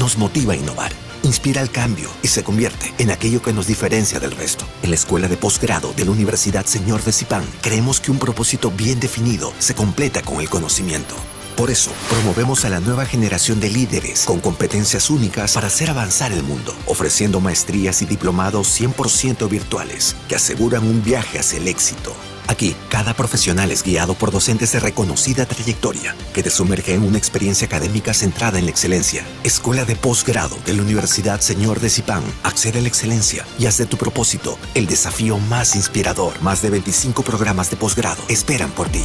nos motiva a innovar, inspira el cambio y se convierte en aquello que nos diferencia del resto. En la Escuela de Posgrado de la Universidad Señor de Zipán, creemos que un propósito bien definido se completa con el conocimiento. Por eso, promovemos a la nueva generación de líderes con competencias únicas para hacer avanzar el mundo, ofreciendo maestrías y diplomados 100% virtuales que aseguran un viaje hacia el éxito. Aquí, cada profesional es guiado por docentes de reconocida trayectoria que te sumerge en una experiencia académica centrada en la excelencia. Escuela de Posgrado de la Universidad Señor de Zipán. Accede a la excelencia y haz de tu propósito el desafío más inspirador. Más de 25 programas de posgrado esperan por ti.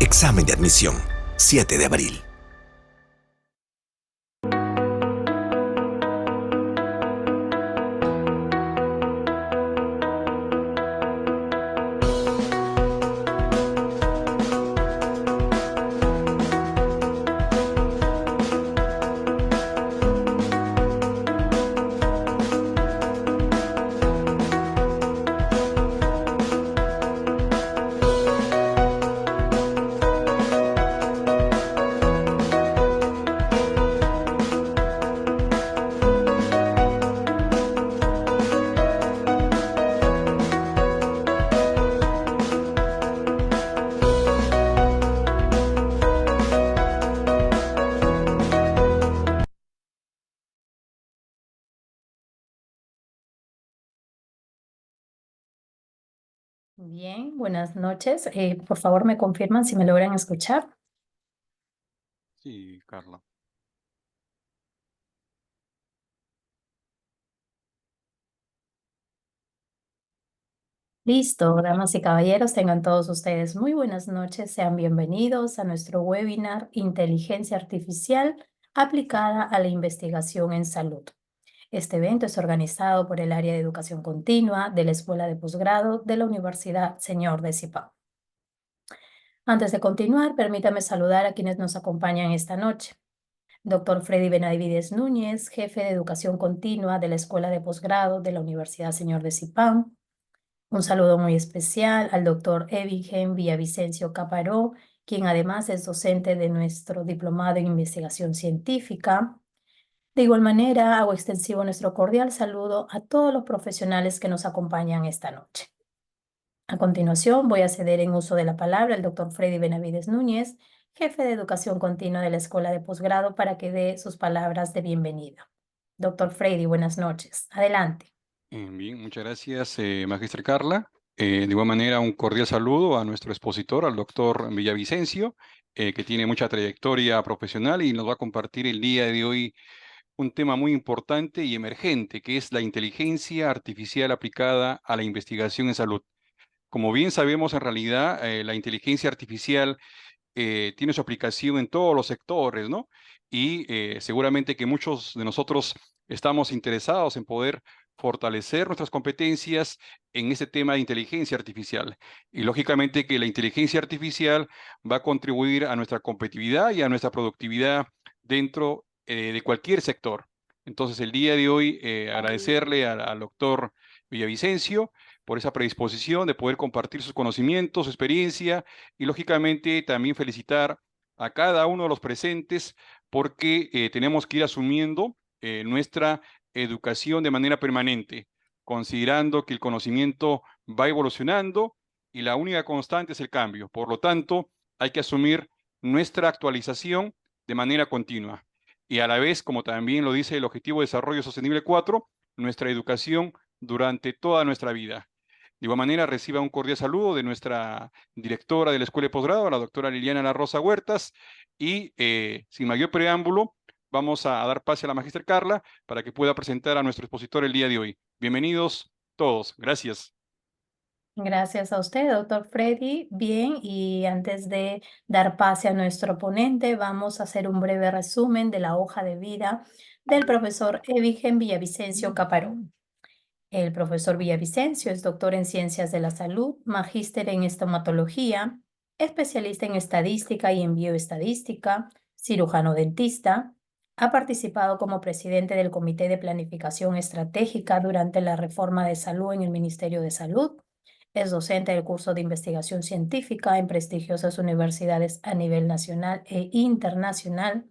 Examen de admisión, 7 de abril. Bien, buenas noches. Por favor, me confirman si me logran escuchar. Sí, Carla. Listo, damas y caballeros, tengan todos ustedes muy buenas noches. Sean bienvenidos a nuestro webinar Inteligencia Artificial aplicada a la investigación en salud. Este evento es organizado por el área de educación continua de la Escuela de Posgrado de la Universidad Señor de Zipán. Antes de continuar, permítame saludar a quienes nos acompañan esta noche. Dr. Freddy Benavides Núñez, jefe de Educación Continua de la Escuela de Posgrado de la Universidad Señor de Zipán. Un saludo muy especial al Dr. Evigen Villavicencio Caparó, quien además es docente de nuestro diplomado en investigación científica. De igual manera, hago extensivo nuestro cordial saludo a todos los profesionales que nos acompañan esta noche. A continuación, voy a ceder en uso de la palabra al Dr. Freddy Benavides Núñez, jefe de Educación Continua de la Escuela de Posgrado, para que dé sus palabras de bienvenida. Dr. Freddy, buenas noches. Adelante. Bien, muchas gracias, Magíster Carla. De igual manera, un cordial saludo a nuestro expositor, al doctor Villavicencio, que tiene mucha trayectoria profesional y nos va a compartir el día de hoy un tema muy importante y emergente, que es la inteligencia artificial aplicada a la investigación en salud. Como bien sabemos, en realidad, la inteligencia artificial tiene su aplicación en todos los sectores, ¿no? Y seguramente que muchos de nosotros estamos interesados en poder fortalecer nuestras competencias en este tema de inteligencia artificial. Y lógicamente que la inteligencia artificial va a contribuir a nuestra competitividad y a nuestra productividad dentro de cualquier sector. Entonces, el día de hoy, agradecerle al doctor Villavicencio por esa predisposición de poder compartir sus conocimientos, su experiencia y lógicamente también felicitar a cada uno de los presentes porque tenemos que ir asumiendo nuestra educación de manera permanente, considerando que el conocimiento va evolucionando y la única constante es el cambio. Por lo tanto, hay que asumir nuestra actualización de manera continua. Y a la vez, como también lo dice el Objetivo de Desarrollo Sostenible 4, nuestra educación durante toda nuestra vida. De igual manera, reciba un cordial saludo de nuestra directora de la Escuela de Posgrado, la doctora Liliana La Rosa Huertas, y sin mayor preámbulo, vamos a dar pase a la magíster Carla para que pueda presentar a nuestro expositor el día de hoy. Bienvenidos todos. Gracias. Gracias a usted, doctor Freddy. Bien, y antes de dar pase a nuestro ponente, vamos a hacer un breve resumen de la hoja de vida del profesor Evigen Villavicencio Caparó. El profesor Villavicencio es doctor en Ciencias de la Salud, magíster en Estomatología, especialista en Estadística y en Bioestadística, cirujano dentista. Ha participado como presidente del Comité de Planificación Estratégica durante la reforma de salud en el Ministerio de Salud. Es docente del curso de investigación científica en prestigiosas universidades a nivel nacional e internacional.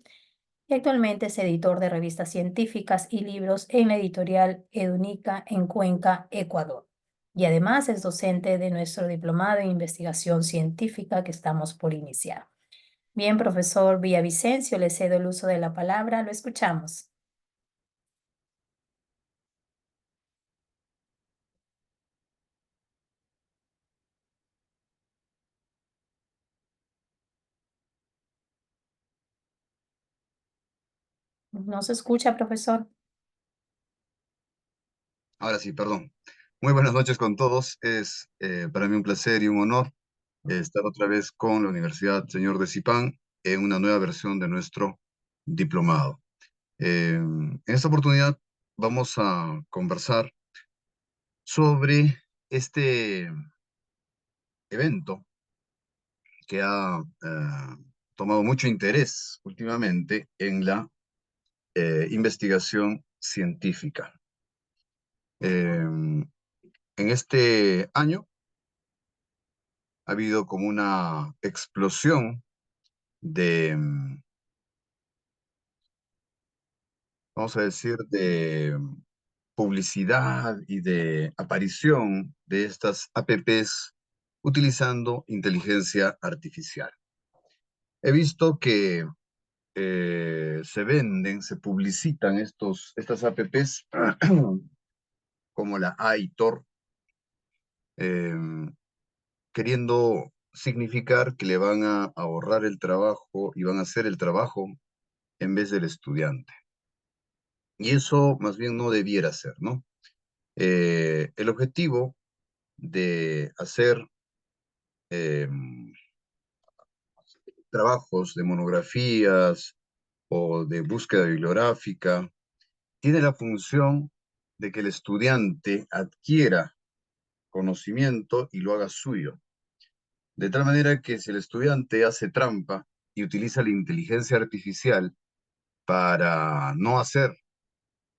y actualmente es editor de revistas científicas y libros en la editorial Edunica en Cuenca, Ecuador. Y además es docente de nuestro diplomado en investigación científica que estamos por iniciar. Bien, profesor Villavicencio, le cedo el uso de la palabra. Lo escuchamos. ¿No se escucha, profesor? Ahora sí, perdón. Muy buenas noches con todos. Es para mí un placer y un honor estar otra vez con la Universidad Señor de Zipán en una nueva versión de nuestro diplomado. En esta oportunidad vamos a conversar sobre este evento que ha tomado mucho interés últimamente en la investigación científica. En este año ha habido como una explosión de, vamos a decir, de publicidad y de aparición de estas apps utilizando inteligencia artificial. He visto que se venden, se publicitan estas apps como la Aitor, queriendo significar que le van a ahorrar el trabajo y van a hacer el trabajo en vez del estudiante. Y eso más bien no debiera ser, ¿no? El objetivo de hacer trabajos de monografías o de búsqueda bibliográfica tiene la función de que el estudiante adquiera conocimiento y lo haga suyo. De tal manera que si el estudiante hace trampa y utiliza la inteligencia artificial para no hacer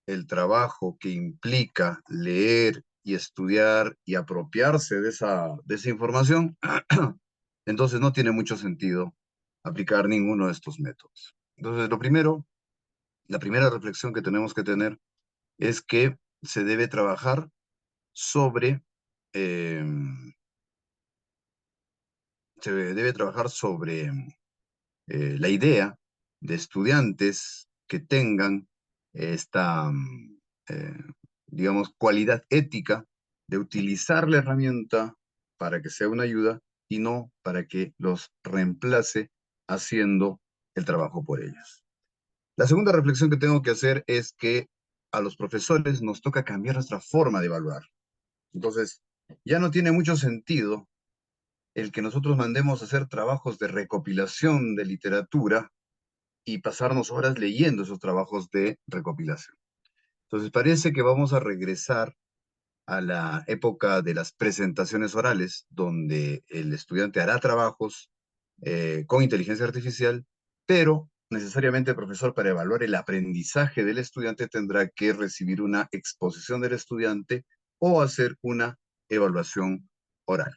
el trabajo que implica leer y estudiar y apropiarse de esa información, entonces no tiene mucho sentido aplicar ninguno de estos métodos. Entonces, la primera reflexión que tenemos que tener es que se debe trabajar sobre, eh, la idea de estudiantes que tengan esta, eh, digamos, cualidad ética de utilizar la herramienta para que sea una ayuda y no para que los reemplace haciendo el trabajo por ellos. La segunda reflexión que tengo que hacer es que a los profesores nos toca cambiar nuestra forma de evaluar. Entonces, ya no tiene mucho sentido el que nosotros mandemos a hacer trabajos de recopilación de literatura y pasarnos horas leyendo esos trabajos de recopilación. Entonces parece que vamos a regresar a la época de las presentaciones orales, donde el estudiante hará trabajos con inteligencia artificial, pero necesariamente el profesor, para evaluar el aprendizaje del estudiante, tendrá que recibir una exposición del estudiante o hacer una evaluación oral.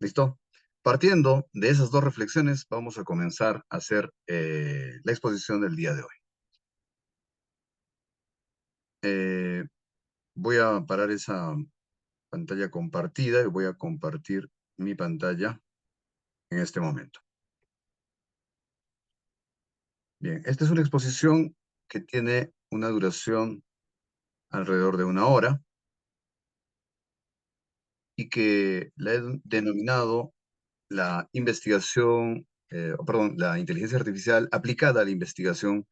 ¿Listo? Partiendo de esas dos reflexiones, vamos a comenzar a hacer la exposición del día de hoy. Voy a parar esa pantalla compartida y voy a compartir mi pantalla en este momento. Bien, esta es una exposición que tiene una duración alrededor de 1 hora y que la he denominado la investigación, perdón, la inteligencia artificial aplicada a la investigación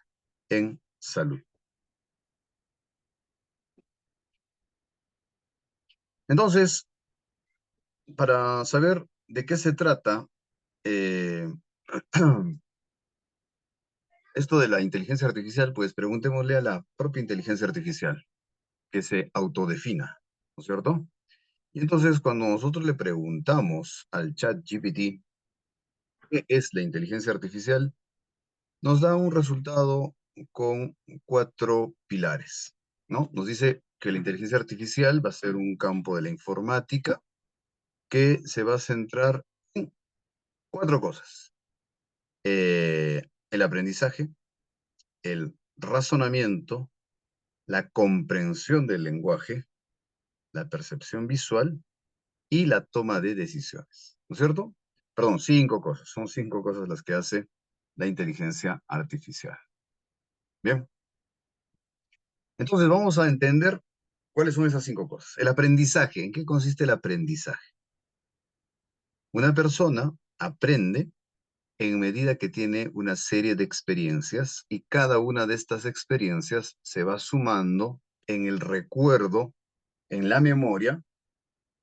en salud. Entonces, para saber de qué se trata eh, esto de la inteligencia artificial, pues preguntémosle a la propia inteligencia artificial, que se autodefina, ¿no es cierto? Y entonces, cuando nosotros le preguntamos al chat GPT qué es la inteligencia artificial, nos da un resultado con 4 pilares, ¿no? Nos dice que la inteligencia artificial va a ser un campo de la informática que se va a centrar en 4 cosas. El aprendizaje, el razonamiento, la comprensión del lenguaje, la percepción visual y la toma de decisiones. ¿No es cierto? Perdón, 5 cosas. Son 5 cosas las que hace la inteligencia artificial. Bien. Entonces vamos a entender cuáles son esas 5 cosas. El aprendizaje. ¿En qué consiste el aprendizaje? Una persona aprende en medida que tiene una serie de experiencias y cada una de estas experiencias se va sumando en el recuerdo, en la memoria,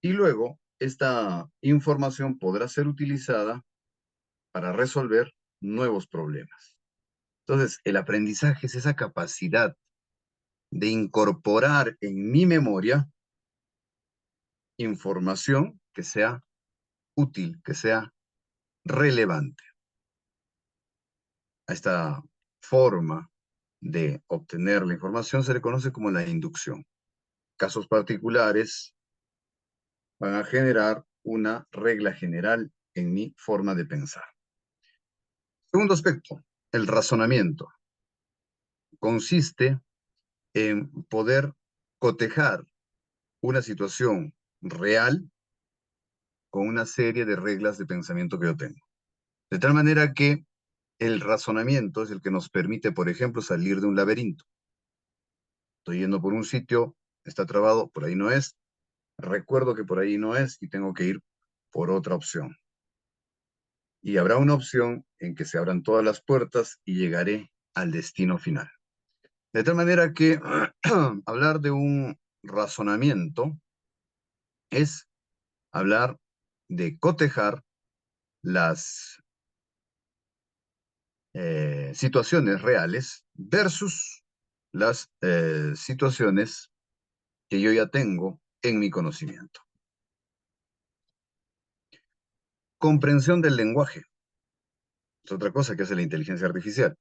y luego esta información podrá ser utilizada para resolver nuevos problemas. Entonces, el aprendizaje es esa capacidad de incorporar en mi memoria información que sea útil, que sea relevante. A esta forma de obtener la información se le conoce como la inducción. Casos particulares van a generar una regla general en mi forma de pensar. Segundo aspecto, el razonamiento. Consiste en poder cotejar una situación real con una serie de reglas de pensamiento que yo tengo. De tal manera que el razonamiento es el que nos permite, por ejemplo, salir de un laberinto. Estoy yendo por un sitio, está trabado, por ahí no es. Recuerdo que por ahí no es y tengo que ir por otra opción. Y habrá una opción en que se abran todas las puertas y llegaré al destino final. De tal manera que hablar de un razonamiento es hablar de cotejar las situaciones reales versus las situaciones que yo ya tengo en mi conocimiento. Comprensión del lenguaje. Es otra cosa que hace la inteligencia artificial.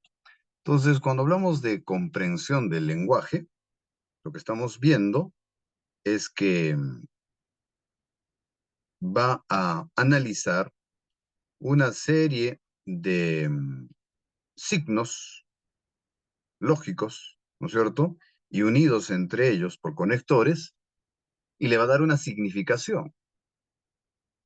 Entonces, cuando hablamos de comprensión del lenguaje, lo que estamos viendo es que va a analizar una serie de signos lógicos, ¿no es cierto? Y unidos entre ellos por conectores, y le va a dar una significación.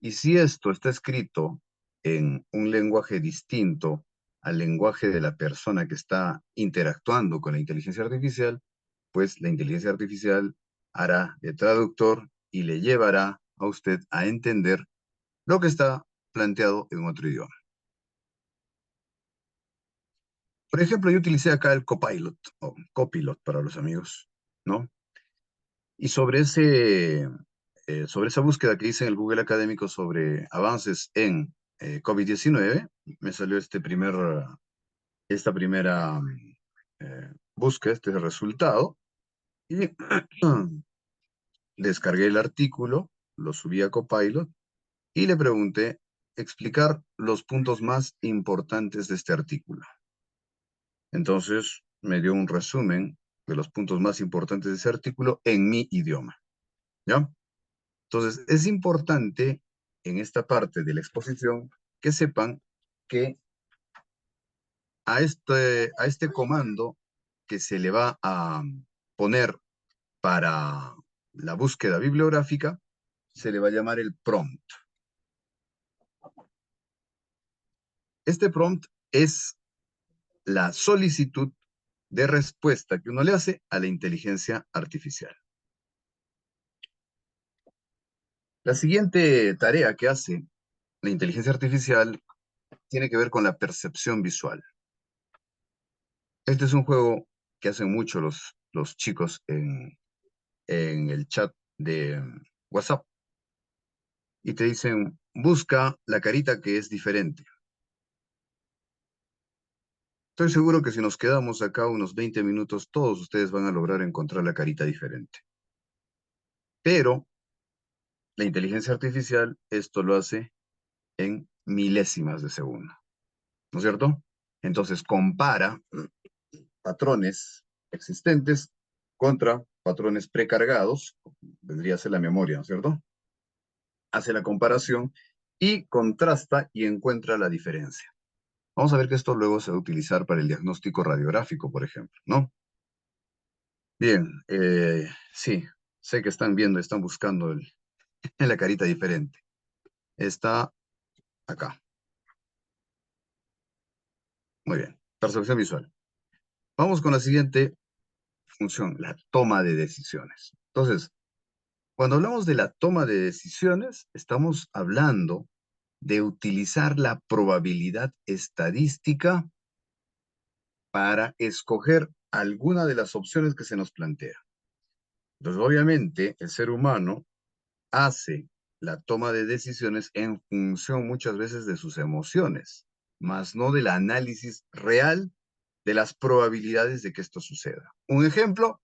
Y si esto está escrito en un lenguaje distinto al lenguaje de la persona que está interactuando con la inteligencia artificial, pues la inteligencia artificial hará de traductor y le llevará a usted a entender lo que está planteado en otro idioma. Por ejemplo, yo utilicé acá el Copilot, o Copilot para los amigos, ¿no? Y sobre esa búsqueda que hice en el Google Académico sobre avances en COVID-19, me salió esta primera búsqueda, este resultado, y descargué el artículo, lo subí a Copilot, y le pregunté explicar los puntos más importantes de este artículo. Entonces me dio un resumen de los puntos más importantes de ese artículo en mi idioma, ¿ya? Entonces es importante en esta parte de la exposición que sepan que a este comando que se le va a poner para la búsqueda bibliográfica se le va a llamar el prompt. Este prompt es la solicitud de respuesta que uno le hace a la inteligencia artificial. La siguiente tarea que hace la inteligencia artificial tiene que ver con la percepción visual. Este es un juego que hacen mucho los chicos en el chat de WhatsApp. Y te dicen, busca la carita que es diferente. Estoy seguro que si nos quedamos acá unos 20 minutos, todos ustedes van a lograr encontrar la carita diferente. Pero la inteligencia artificial esto lo hace en milésimas de segundo. ¿No es cierto? Entonces compara patrones existentes contra patrones precargados, vendría a ser la memoria, ¿no es cierto? Hace la comparación y contrasta y encuentra la diferencia. Vamos a ver que esto luego se va a utilizar para el diagnóstico radiográfico, por ejemplo, ¿no? Bien, sí, sé que están viendo, están buscando la carita diferente. Está acá. Muy bien, percepción visual. Vamos con la siguiente función, la toma de decisiones. Entonces, cuando hablamos de la toma de decisiones, estamos hablando de utilizar la probabilidad estadística para escoger alguna de las opciones que se nos plantea. Entonces, obviamente, el ser humano hace la toma de decisiones en función muchas veces de sus emociones, más no del análisis real de las probabilidades de que esto suceda. Un ejemplo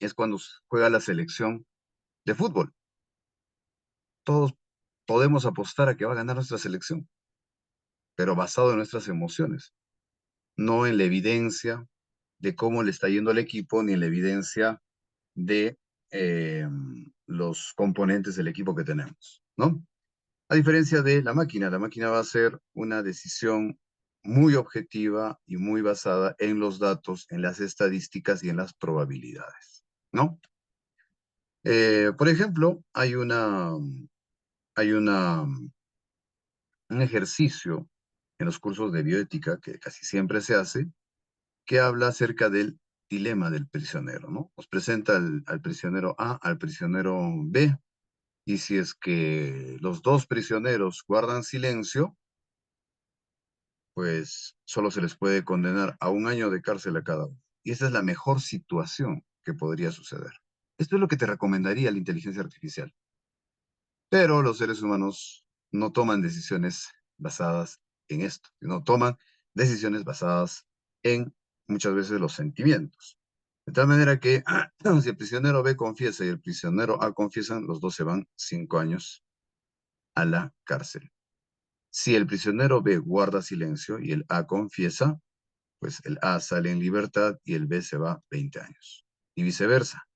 es cuando juega la selección de fútbol. Todos podemos apostar a que va a ganar nuestra selección, pero basado en nuestras emociones, no en la evidencia de cómo le está yendo al equipo, ni en la evidencia de los componentes del equipo que tenemos, ¿no? A diferencia de la máquina va a hacer una decisión muy objetiva y muy basada en los datos, en las estadísticas y en las probabilidades, ¿no? Por ejemplo, hay un ejercicio en los cursos de bioética que casi siempre se hace, que habla acerca del dilema del prisionero, ¿no? Nos presenta al prisionero A, al prisionero B, y si es que los dos prisioneros guardan silencio, pues solo se les puede condenar a 1 año de cárcel a cada uno. Y esa es la mejor situación que podría suceder. Esto es lo que te recomendaría la inteligencia artificial. Pero los seres humanos no toman decisiones basadas en esto, sino toman decisiones basadas en muchas veces los sentimientos. De tal manera que si el prisionero B confiesa y el prisionero A confiesan, los dos se van 5 años a la cárcel. Si el prisionero B guarda silencio y el A confiesa, pues el A sale en libertad y el B se va 20 años. Y viceversa.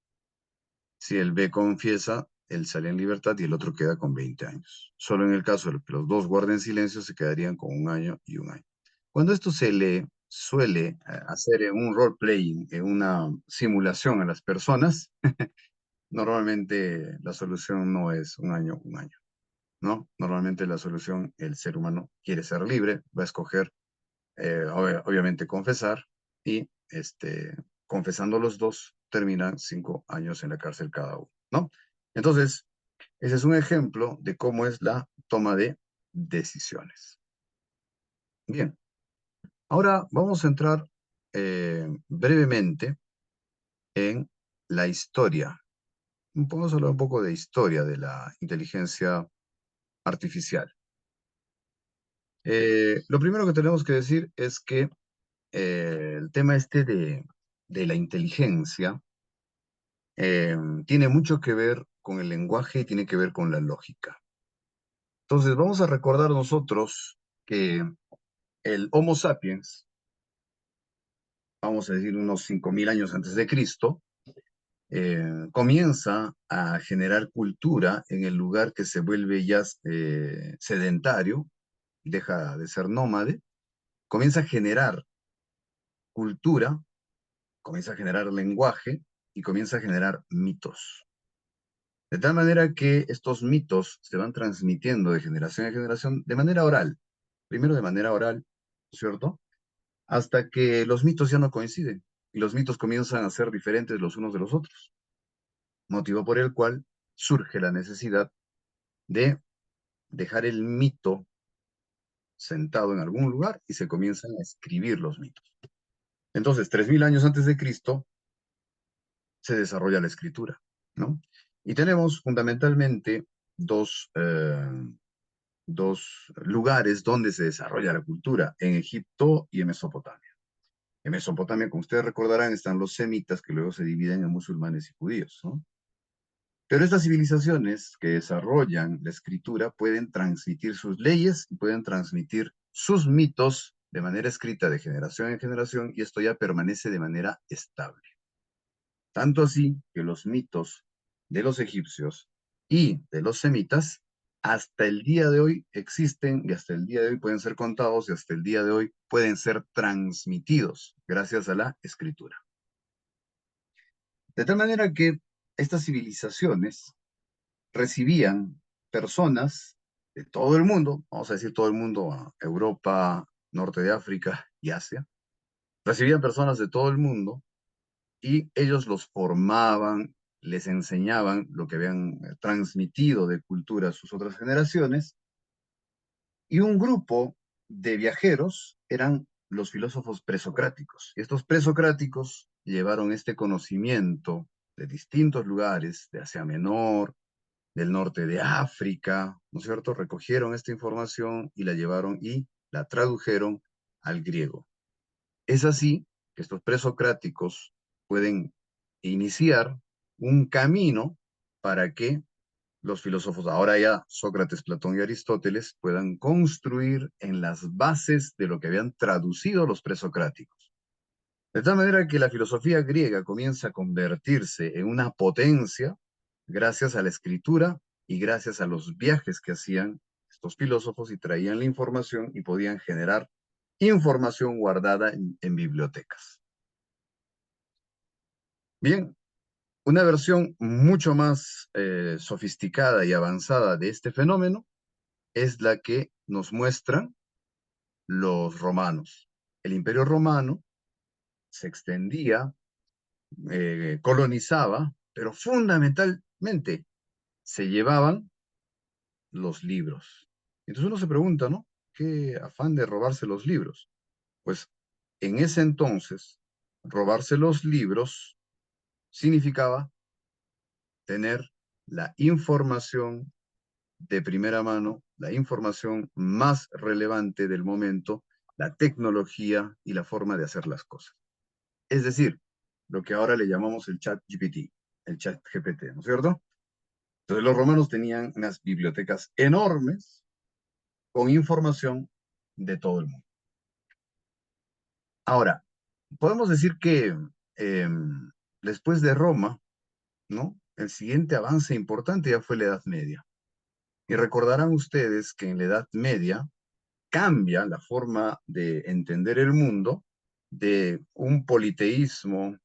Si el B confiesa, él sale en libertad y el otro queda con 20 años. Solo en el caso de que los dos guarden silencio, se quedarían con 1 año y 1 año. Cuando esto se le suele hacer en un role-playing, en una simulación a las personas, normalmente la solución no es 1 año, 1 año, ¿no? Normalmente la solución, el ser humano quiere ser libre, va a escoger, obviamente, confesar y confesando los dos, terminan 5 años en la cárcel cada uno, ¿no? Entonces, ese es un ejemplo de cómo es la toma de decisiones. Bien, ahora vamos a entrar brevemente en la historia. Vamos a hablar un poco de historia de la inteligencia artificial. Lo primero que tenemos que decir es que el tema de la inteligencia tiene mucho que ver con el lenguaje y tiene que ver con la lógica. Entonces, vamos a recordar nosotros que el Homo sapiens, vamos a decir unos 5.000 años antes de Cristo, comienza a generar cultura en el lugar que se vuelve ya sedentario, deja de ser nómade, comienza a generar cultura, comienza a generar lenguaje y comienza a generar mitos. De tal manera que estos mitos se van transmitiendo de generación en generación de manera oral. Primero de manera oral, ¿cierto? Hasta que los mitos ya no coinciden y los mitos comienzan a ser diferentes los unos de los otros. Motivo por el cual surge la necesidad de dejar el mito sentado en algún lugar y se comienzan a escribir los mitos. Entonces, 3.000 años antes de Cristo, se desarrolla la escritura, ¿no? Y tenemos fundamentalmente dos lugares donde se desarrolla la cultura, en Egipto y en Mesopotamia. En Mesopotamia, como ustedes recordarán, están los semitas que luego se dividen en musulmanes y judíos, ¿no? Pero estas civilizaciones que desarrollan la escritura pueden transmitir sus leyes y pueden transmitir sus mitos de manera escrita de generación en generación y esto ya permanece de manera estable. Tanto así que los mitos de los egipcios y de los semitas hasta el día de hoy existen y hasta el día de hoy pueden ser contados y hasta el día de hoy pueden ser transmitidos gracias a la escritura. De tal manera que estas civilizaciones recibían personas de todo el mundo, vamos a decir todo el mundo, Europa, norte de África y Asia, recibían personas de todo el mundo y ellos los formaban, les enseñaban lo que habían transmitido de cultura a sus otras generaciones, y un grupo de viajeros eran los filósofos presocráticos. Y estos presocráticos llevaron este conocimiento de distintos lugares, de Asia Menor, del norte de África, ¿no es cierto? Recogieron esta información y la llevaron y la tradujeron al griego. Es así que estos presocráticos pueden iniciar un camino para que los filósofos, ahora ya Sócrates, Platón y Aristóteles, puedan construir en las bases de lo que habían traducido los presocráticos. De tal manera que la filosofía griega comienza a convertirse en una potencia gracias a la escritura y gracias a los viajes que hacían estos filósofos y traían la información y podían generar información guardada en bibliotecas. Bien, una versión mucho más sofisticada y avanzada de este fenómeno es la que nos muestran los romanos. El Imperio Romano se extendía, colonizaba, pero fundamentalmente se llevaban los libros. Entonces uno se pregunta, ¿no? ¿Qué afán de robarse los libros? Pues en ese entonces, robarse los libros significaba tener la información de primera mano, la información más relevante del momento, la tecnología y la forma de hacer las cosas. Es decir, lo que ahora le llamamos el chat GPT, el chat GPT, ¿no es cierto? Entonces los romanos tenían unas bibliotecas enormes con información de todo el mundo. Ahora, podemos decir que después de Roma, ¿no? El siguiente avance importante ya fue la Edad Media. Y recordarán ustedes que en la Edad Media cambia la forma de entender el mundo de un politeísmo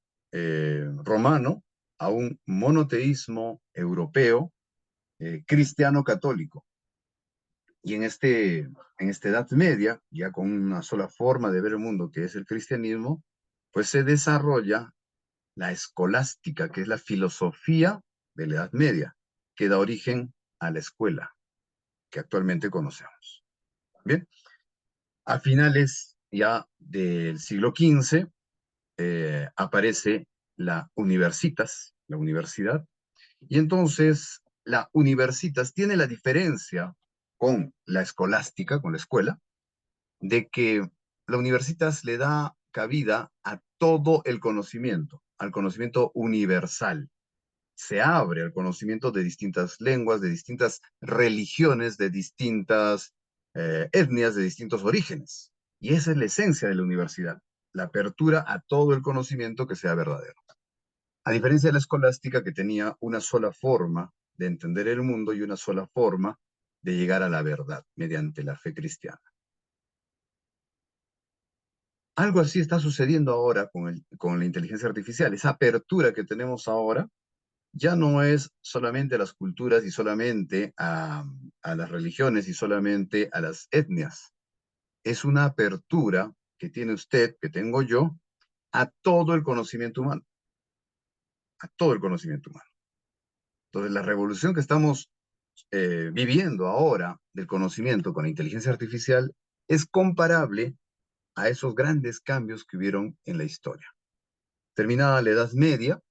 romano a un monoteísmo europeo cristiano católico. Y en esta Edad Media, ya con una sola forma de ver el mundo, que es el cristianismo, pues se desarrolla la escolástica, que es la filosofía de la Edad Media, que da origen a la escuela que actualmente conocemos. Bien, a finales ya del siglo XV aparece la Universitas, la universidad, y entonces la Universitas tiene la diferencia con la escolástica, con la escuela, de que la Universitas le da cabida a todo el conocimiento, al conocimiento universal. Se abre al conocimiento de distintas lenguas, de distintas religiones, de distintas etnias, de distintos orígenes. Y esa es la esencia de la universidad, la apertura a todo el conocimiento que sea verdadero. A diferencia de la escolástica, que tenía una sola forma de entender el mundo y una sola forma de llegar a la verdad mediante la fe cristiana. Algo así está sucediendo ahora con la inteligencia artificial. Esa apertura que tenemos ahora ya no es solamente a las culturas y solamente a las religiones y solamente a las etnias. Es una apertura que tiene usted, que tengo yo, a todo el conocimiento humano. A todo el conocimiento humano. Entonces, la revolución que estamos viviendo ahora del conocimiento con la inteligencia artificial es comparable a esos grandes cambios que hubieron en la historia. Terminada la Edad Media,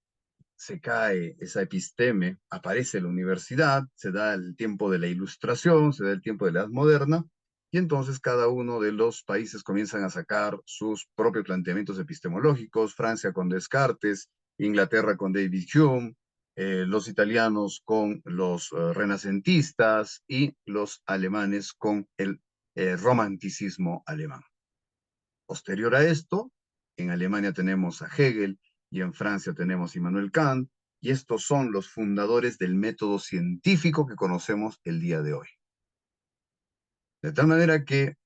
se cae esa episteme, aparece la universidad, se da el tiempo de la Ilustración, se da el tiempo de la Edad Moderna, y entonces cada uno de los países comienzan a sacar sus propios planteamientos epistemológicos, Francia con Descartes, Inglaterra con David Hume, los italianos con los renacentistas y los alemanes con el romanticismo alemán. Posterior a esto, en Alemania tenemos a Hegel y en Francia tenemos a Immanuel Kant, y estos son los fundadores del método científico que conocemos el día de hoy. De tal manera que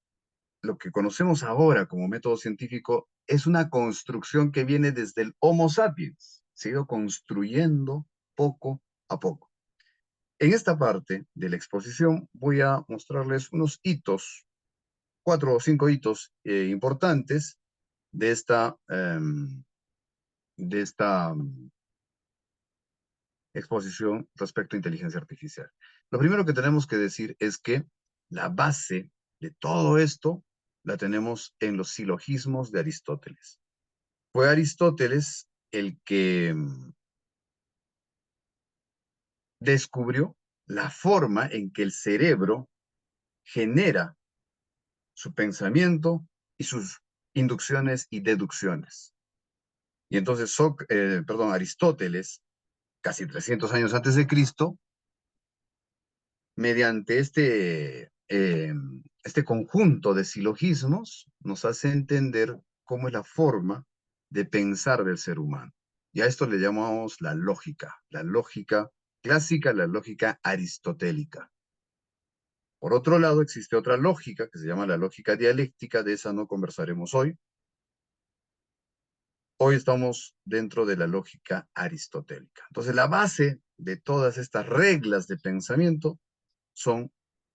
lo que conocemos ahora como método científico es una construcción que viene desde el Homo sapiens. Se ha ido construyendo poco a poco. En esta parte de la exposición voy a mostrarles unos hitos, 4 o 5 hitos importantes de esta exposición respecto a inteligencia artificial. Lo primero que tenemos que decir es que la base de todo esto la tenemos en los silogismos de Aristóteles. Fue Aristóteles el que descubrió la forma en que el cerebro genera su pensamiento y sus inducciones y deducciones. Y entonces, Aristóteles, casi 300 años antes de Cristo, mediante este conjunto de silogismos, nos hace entender cómo es la forma de pensar del ser humano. Y a esto le llamamos la lógica clásica, la lógica aristotélica. Por otro lado, existe otra lógica que se llama la lógica dialéctica, de esa no conversaremos hoy. Hoy estamos dentro de la lógica aristotélica. Entonces, la base de todas estas reglas de pensamiento son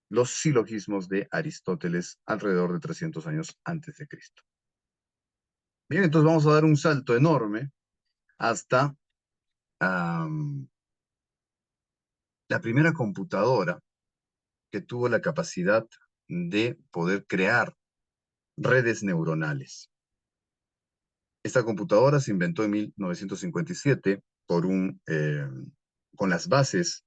los silogismos de Aristóteles alrededor de 300 años antes de Cristo. Bien, entonces vamos a dar un salto enorme hasta la primera computadora que tuvo la capacidad de poder crear redes neuronales. Esta computadora se inventó en 1957 con las bases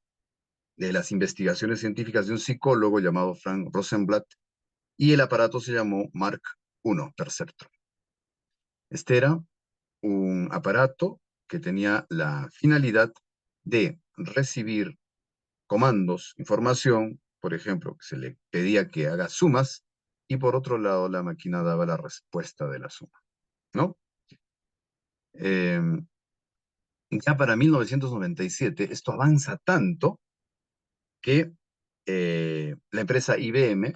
de las investigaciones científicas de un psicólogo llamado Frank Rosenblatt, y el aparato se llamó Mark I Perceptron. Este era un aparato que tenía la finalidad de recibir comandos, información, por ejemplo, que se le pedía que haga sumas, y por otro lado la máquina daba la respuesta de la suma, ¿no? Ya para 1997 esto avanza tanto que la empresa IBM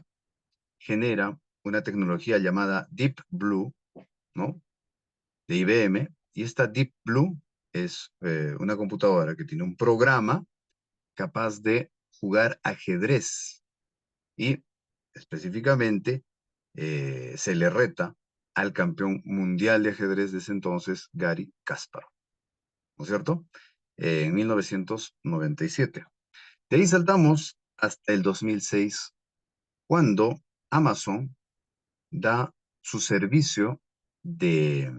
genera una tecnología llamada Deep Blue, ¿no? De IBM, y esta Deep Blue es una computadora que tiene un programa capaz de jugar ajedrez, y específicamente se le reta al campeón mundial de ajedrez de ese entonces, Garry Kasparov, ¿no es cierto? En 1997. De ahí saltamos hasta el 2006, cuando Amazon da su servicio de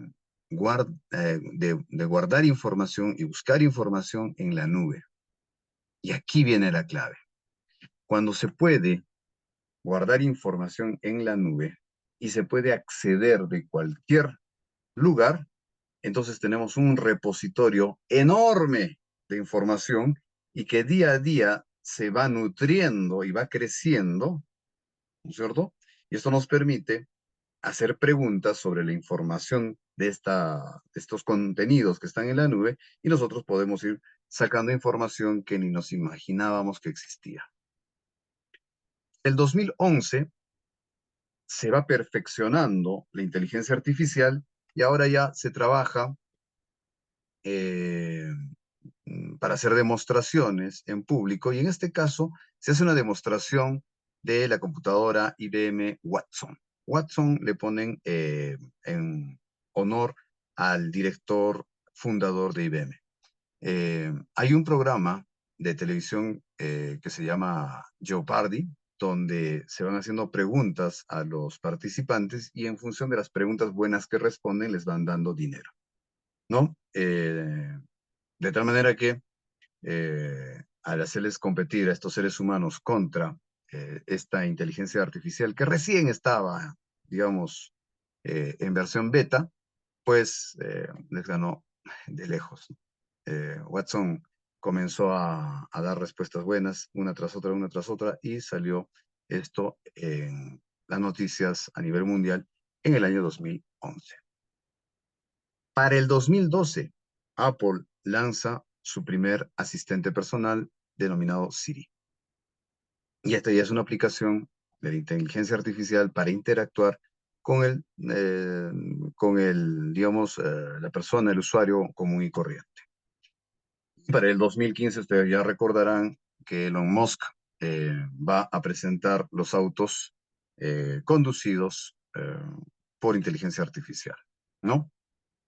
guardar información y buscar información en la nube. Y aquí viene la clave. Cuando se puede guardar información en la nube y se puede acceder de cualquier lugar, entonces tenemos un repositorio enorme de información y que día a día se va nutriendo y va creciendo, ¿no es cierto? Y esto nos permite hacer preguntas sobre la información de estos contenidos que están en la nube, y nosotros podemos ir sacando información que ni nos imaginábamos que existía. El 2011 se va perfeccionando la inteligencia artificial y ahora ya se trabaja para hacer demostraciones en público, y en este caso se hace una demostración de la computadora IBM Watson. Watson le ponen en honor al director fundador de IBM. Hay un programa de televisión que se llama Jeopardy, donde se van haciendo preguntas a los participantes y en función de las preguntas buenas que responden les van dando dinero, ¿no? De tal manera que al hacerles competir a estos seres humanos contra esta inteligencia artificial que recién estaba, digamos, en versión beta, pues les ganó de lejos. Watson comenzó a dar respuestas buenas, una tras otra, y salió esto en las noticias a nivel mundial en el año 2011. Para el 2012, Apple lanza su primer asistente personal denominado Siri. Y esta ya es una aplicación de la inteligencia artificial para interactuar con el, digamos, la persona, el usuario común y corriente. Para el 2015, ustedes ya recordarán que Elon Musk va a presentar los autos conducidos por inteligencia artificial, ¿no?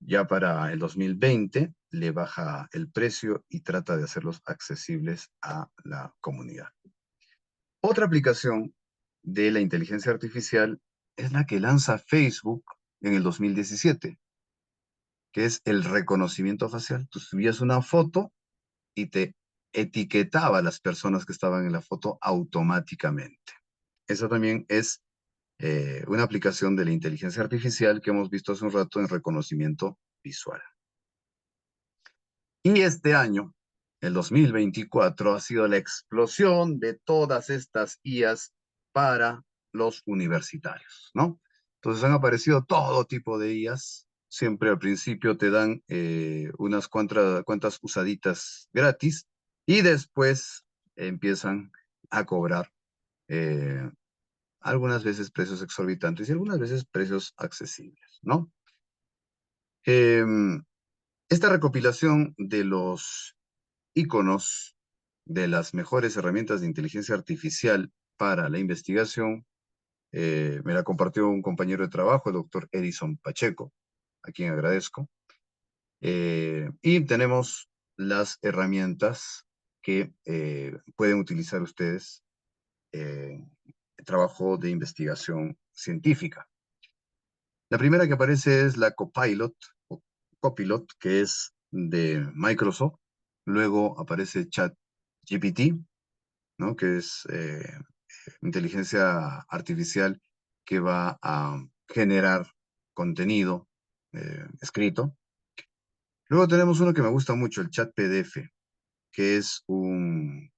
Ya para el 2020 le baja el precio y trata de hacerlos accesibles a la comunidad. Otra aplicación de la inteligencia artificial es la que lanza Facebook en el 2017, que es el reconocimiento facial. Tú subías una foto y te etiquetaba a las personas que estaban en la foto automáticamente. Esa también es una aplicación de la inteligencia artificial que hemos visto hace un rato en reconocimiento visual. Y este año, el 2024, ha sido la explosión de todas estas IAs para los universitarios, ¿no? Entonces han aparecido todo tipo de IAs. Siempre al principio te dan unas cuantas usaditas gratis y después empiezan a cobrar algunas veces precios exorbitantes y algunas veces precios accesibles, ¿no? Esta recopilación de los íconos de las mejores herramientas de inteligencia artificial para la investigación me la compartió un compañero de trabajo, el doctor Edison Pacheco, a quien agradezco. Y tenemos las herramientas que pueden utilizar ustedes en el trabajo de investigación científica. La primera que aparece es la Copilot, o Copilot, que es de Microsoft. Luego aparece ChatGPT, ¿no? Que es inteligencia artificial que va a generar contenido escrito. Luego tenemos uno que me gusta mucho, el Chat PDF, que es un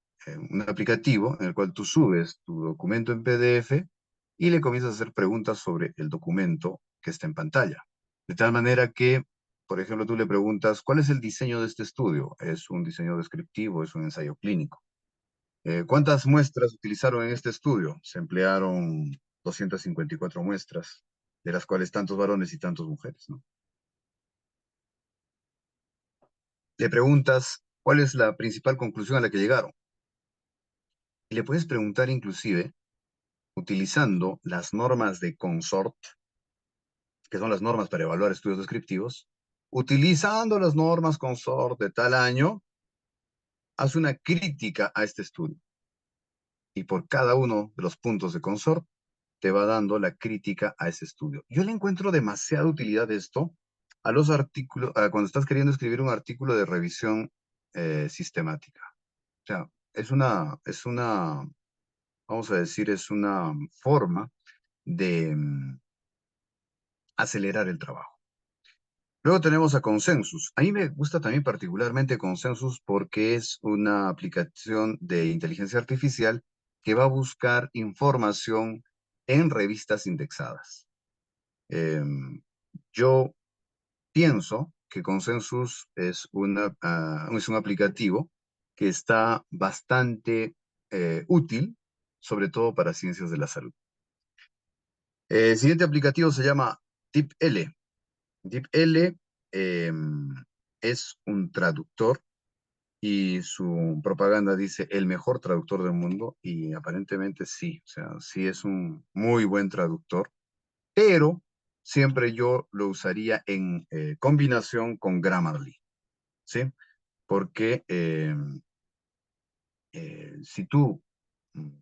aplicativo en el cual tú subes tu documento en PDF y le comienzas a hacer preguntas sobre el documento que está en pantalla. De tal manera que, por ejemplo, tú le preguntas, ¿cuál es el diseño de este estudio? ¿Es un diseño descriptivo? ¿Es un ensayo clínico? ¿Cuántas muestras utilizaron en este estudio? Se emplearon 254 muestras, de las cuales tantos varones y tantas mujeres, ¿no? Le preguntas, ¿cuál es la principal conclusión a la que llegaron? Y le puedes preguntar inclusive, utilizando las normas de Consort, que son las normas para evaluar estudios descriptivos, utilizando las normas Consort de tal año, haz una crítica a este estudio. Y por cada uno de los puntos de Consort, te va dando la crítica a ese estudio. Yo le encuentro demasiada utilidad esto a los artículos, cuando estás queriendo escribir un artículo de revisión sistemática. O sea, es una, vamos a decir, es una forma de acelerar el trabajo. Luego tenemos a Consensus. A mí me gusta también particularmente Consensus porque es una aplicación de inteligencia artificial que va a buscar información en revistas indexadas. Yo pienso que Consensus es un aplicativo que está bastante útil, sobre todo para ciencias de la salud. El siguiente aplicativo se llama DeepL. DeepL es un traductor y su propaganda dice el mejor traductor del mundo y aparentemente sí, o sea, sí es un muy buen traductor, pero siempre yo lo usaría en combinación con Grammarly, ¿sí? Porque si tú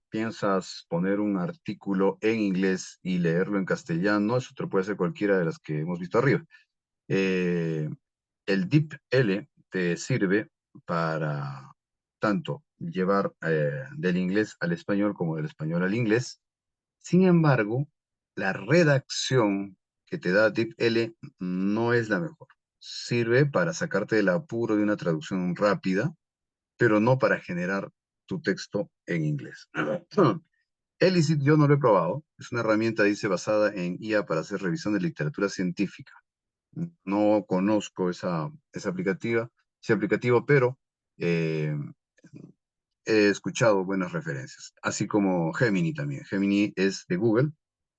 piensas poner un artículo en inglés y leerlo en castellano, eso te lo puede hacer cualquiera de las que hemos visto arriba. El DeepL te sirve para tanto llevar del inglés al español como del español al inglés. Sin embargo, la redacción que te da DeepL no es la mejor. Sirve para sacarte del apuro de una traducción rápida, pero no para generar tu texto en inglés. Elicit yo no lo he probado. Es una herramienta, dice, basada en IA para hacer revisión de literatura científica. No conozco ese aplicativo, pero he escuchado buenas referencias, así como Gemini también. Gemini es de Google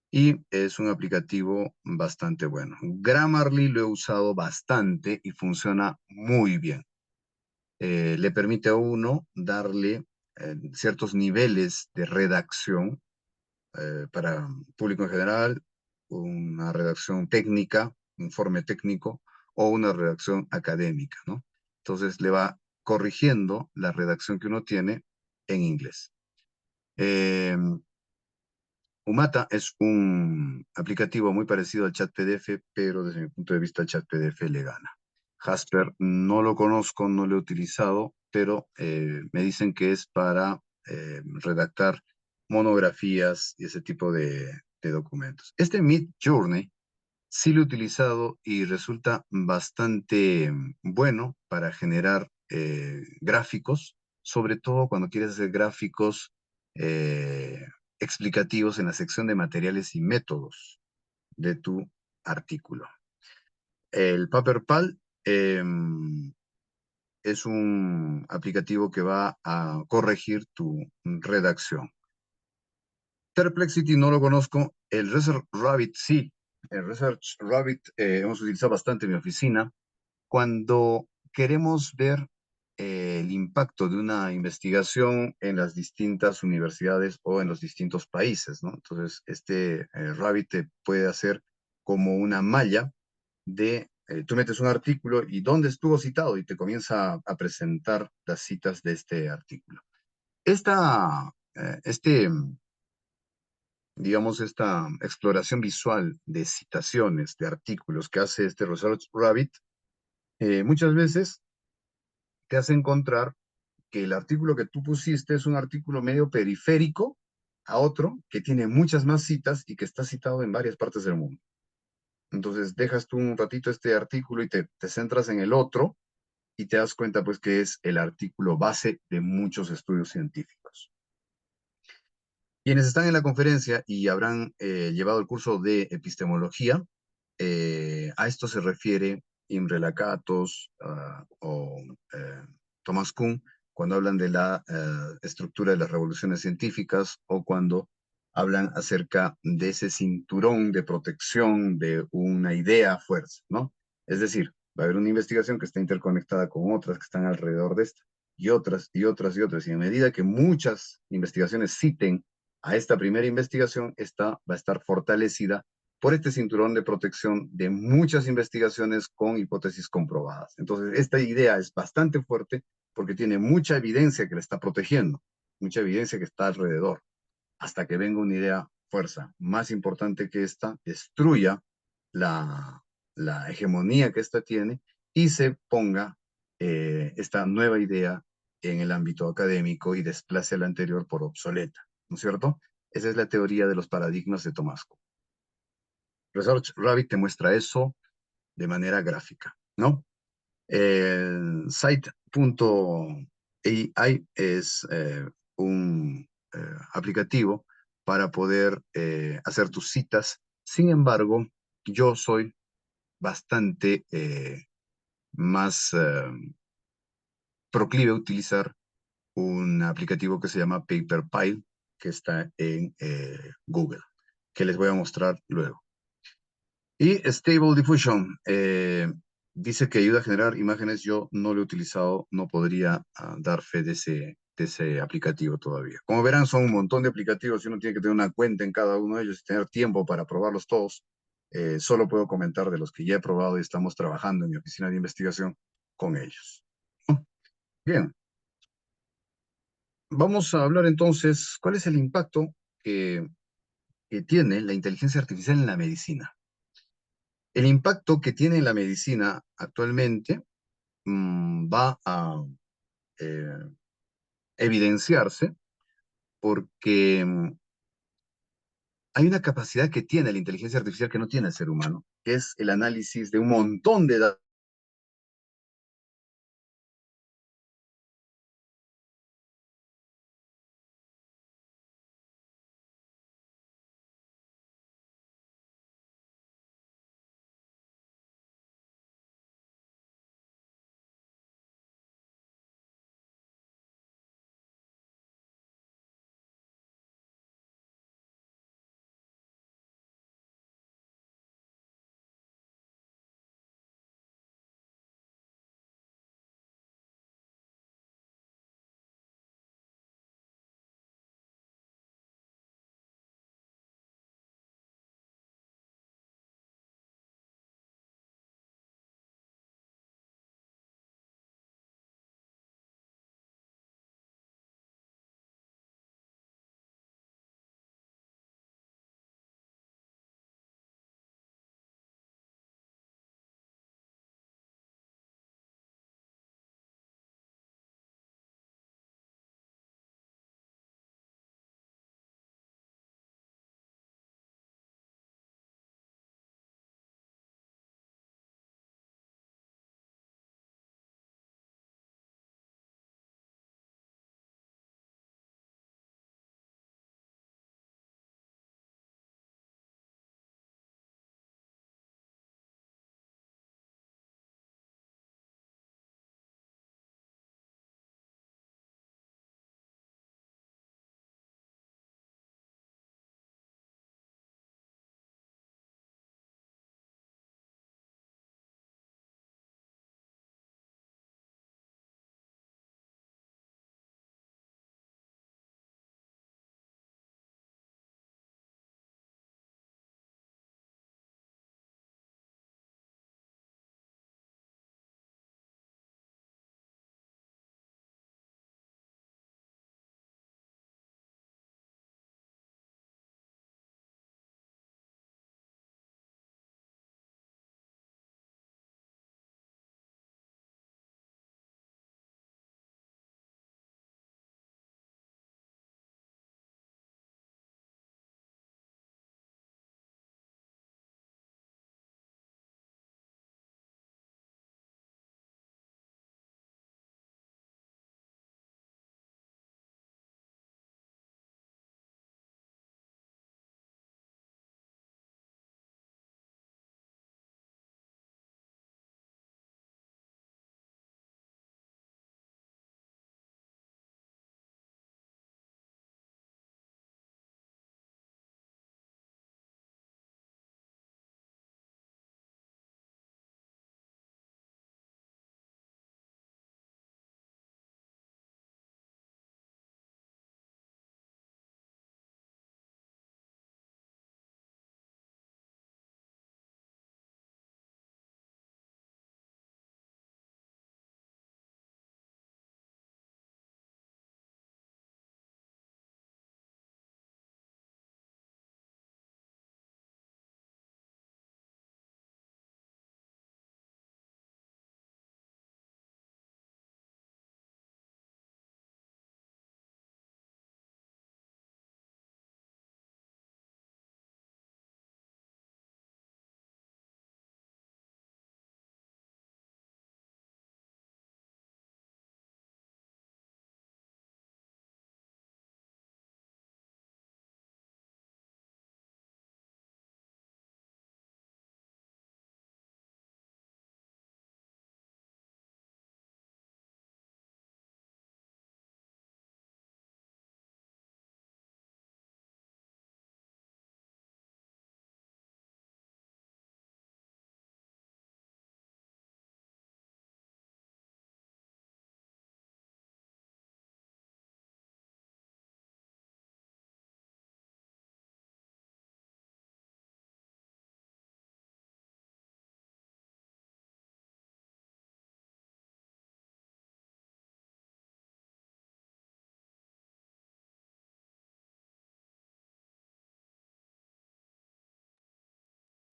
y es un aplicativo bastante bueno. Grammarly lo he usado bastante y funciona muy bien. Le permite a uno darle ciertos niveles de redacción para público en general, una redacción técnica, informe técnico, o una redacción académica, ¿no? Entonces le va corrigiendo la redacción que uno tiene en inglés. Eh, Umata es un aplicativo muy parecido al chat PDF, pero desde mi punto de vista el chat PDF le gana. Jasper no lo conozco, no lo he utilizado, pero me dicen que es para redactar monografías y ese tipo de documentos. Este Midjourney sí lo he utilizado y resulta bastante bueno para generar gráficos, sobre todo cuando quieres hacer gráficos eh, explicativos en la sección de materiales y métodos de tu artículo. El PaperPal es un aplicativo que va a corregir tu redacción. Perplexity no lo conozco, el Research Rabbit sí. El Research Rabbit hemos utilizado bastante en mi oficina cuando queremos ver el impacto de una investigación en las distintas universidades o en los distintos países, ¿no? Entonces, este Rabbit te puede hacer como una malla de, tú metes un artículo y dónde estuvo citado y te comienza a presentar las citas de este artículo. Digamos, esta exploración visual de citaciones, de artículos que hace este Research Rabbit, muchas veces te hace encontrar que el artículo que tú pusiste es un artículo medio periférico a otro que tiene muchas más citas y que está citado en varias partes del mundo. Entonces dejas tú un ratito este artículo y te centras en el otro y te das cuenta pues que es el artículo base de muchos estudios científicos. Quienes están en la conferencia y habrán llevado el curso de epistemología, a esto se refiere Imre Lakatos o Thomas Kuhn cuando hablan de la estructura de las revoluciones científicas o cuando hablan acerca de ese cinturón de protección de una idea a fuerza, ¿no? Es decir, va a haber una investigación que está interconectada con otras que están alrededor de esta, y otras, y otras, y otras. Y a medida que muchas investigaciones citen a esta primera investigación, esta va a estar fortalecida por este cinturón de protección de muchas investigaciones con hipótesis comprobadas. Entonces, esta idea es bastante fuerte porque tiene mucha evidencia que la está protegiendo, mucha evidencia que está alrededor, hasta que venga una idea fuerza más importante que esta, destruya la hegemonía que esta tiene y se ponga esta nueva idea en el ámbito académico y desplace a la anterior por obsoleta, ¿no es cierto? Esa es la teoría de los paradigmas de Thomas Kuhn. Research Rabbit te muestra eso de manera gráfica, ¿no? Site.ai es un aplicativo para poder hacer tus citas. Sin embargo, yo soy bastante más proclive a utilizar un aplicativo que se llama PaperPile, que está en Google, que les voy a mostrar luego. Y Stable Diffusion dice que ayuda a generar imágenes. Yo no lo he utilizado, no podría dar fe de ese aplicativo todavía. Como verán, son un montón de aplicativos y uno tiene que tener una cuenta en cada uno de ellos y tener tiempo para probarlos todos. Solo puedo comentar de los que ya he probado y estamos trabajando en mi oficina de investigación con ellos. Bien, vamos a hablar entonces, ¿cuál es el impacto que tiene la inteligencia artificial en la medicina? El impacto que tiene en la medicina actualmente va a eh, evidenciarse porque hay una capacidad que tiene la inteligencia artificial que no tiene el ser humano, que es el análisis de un montón de datos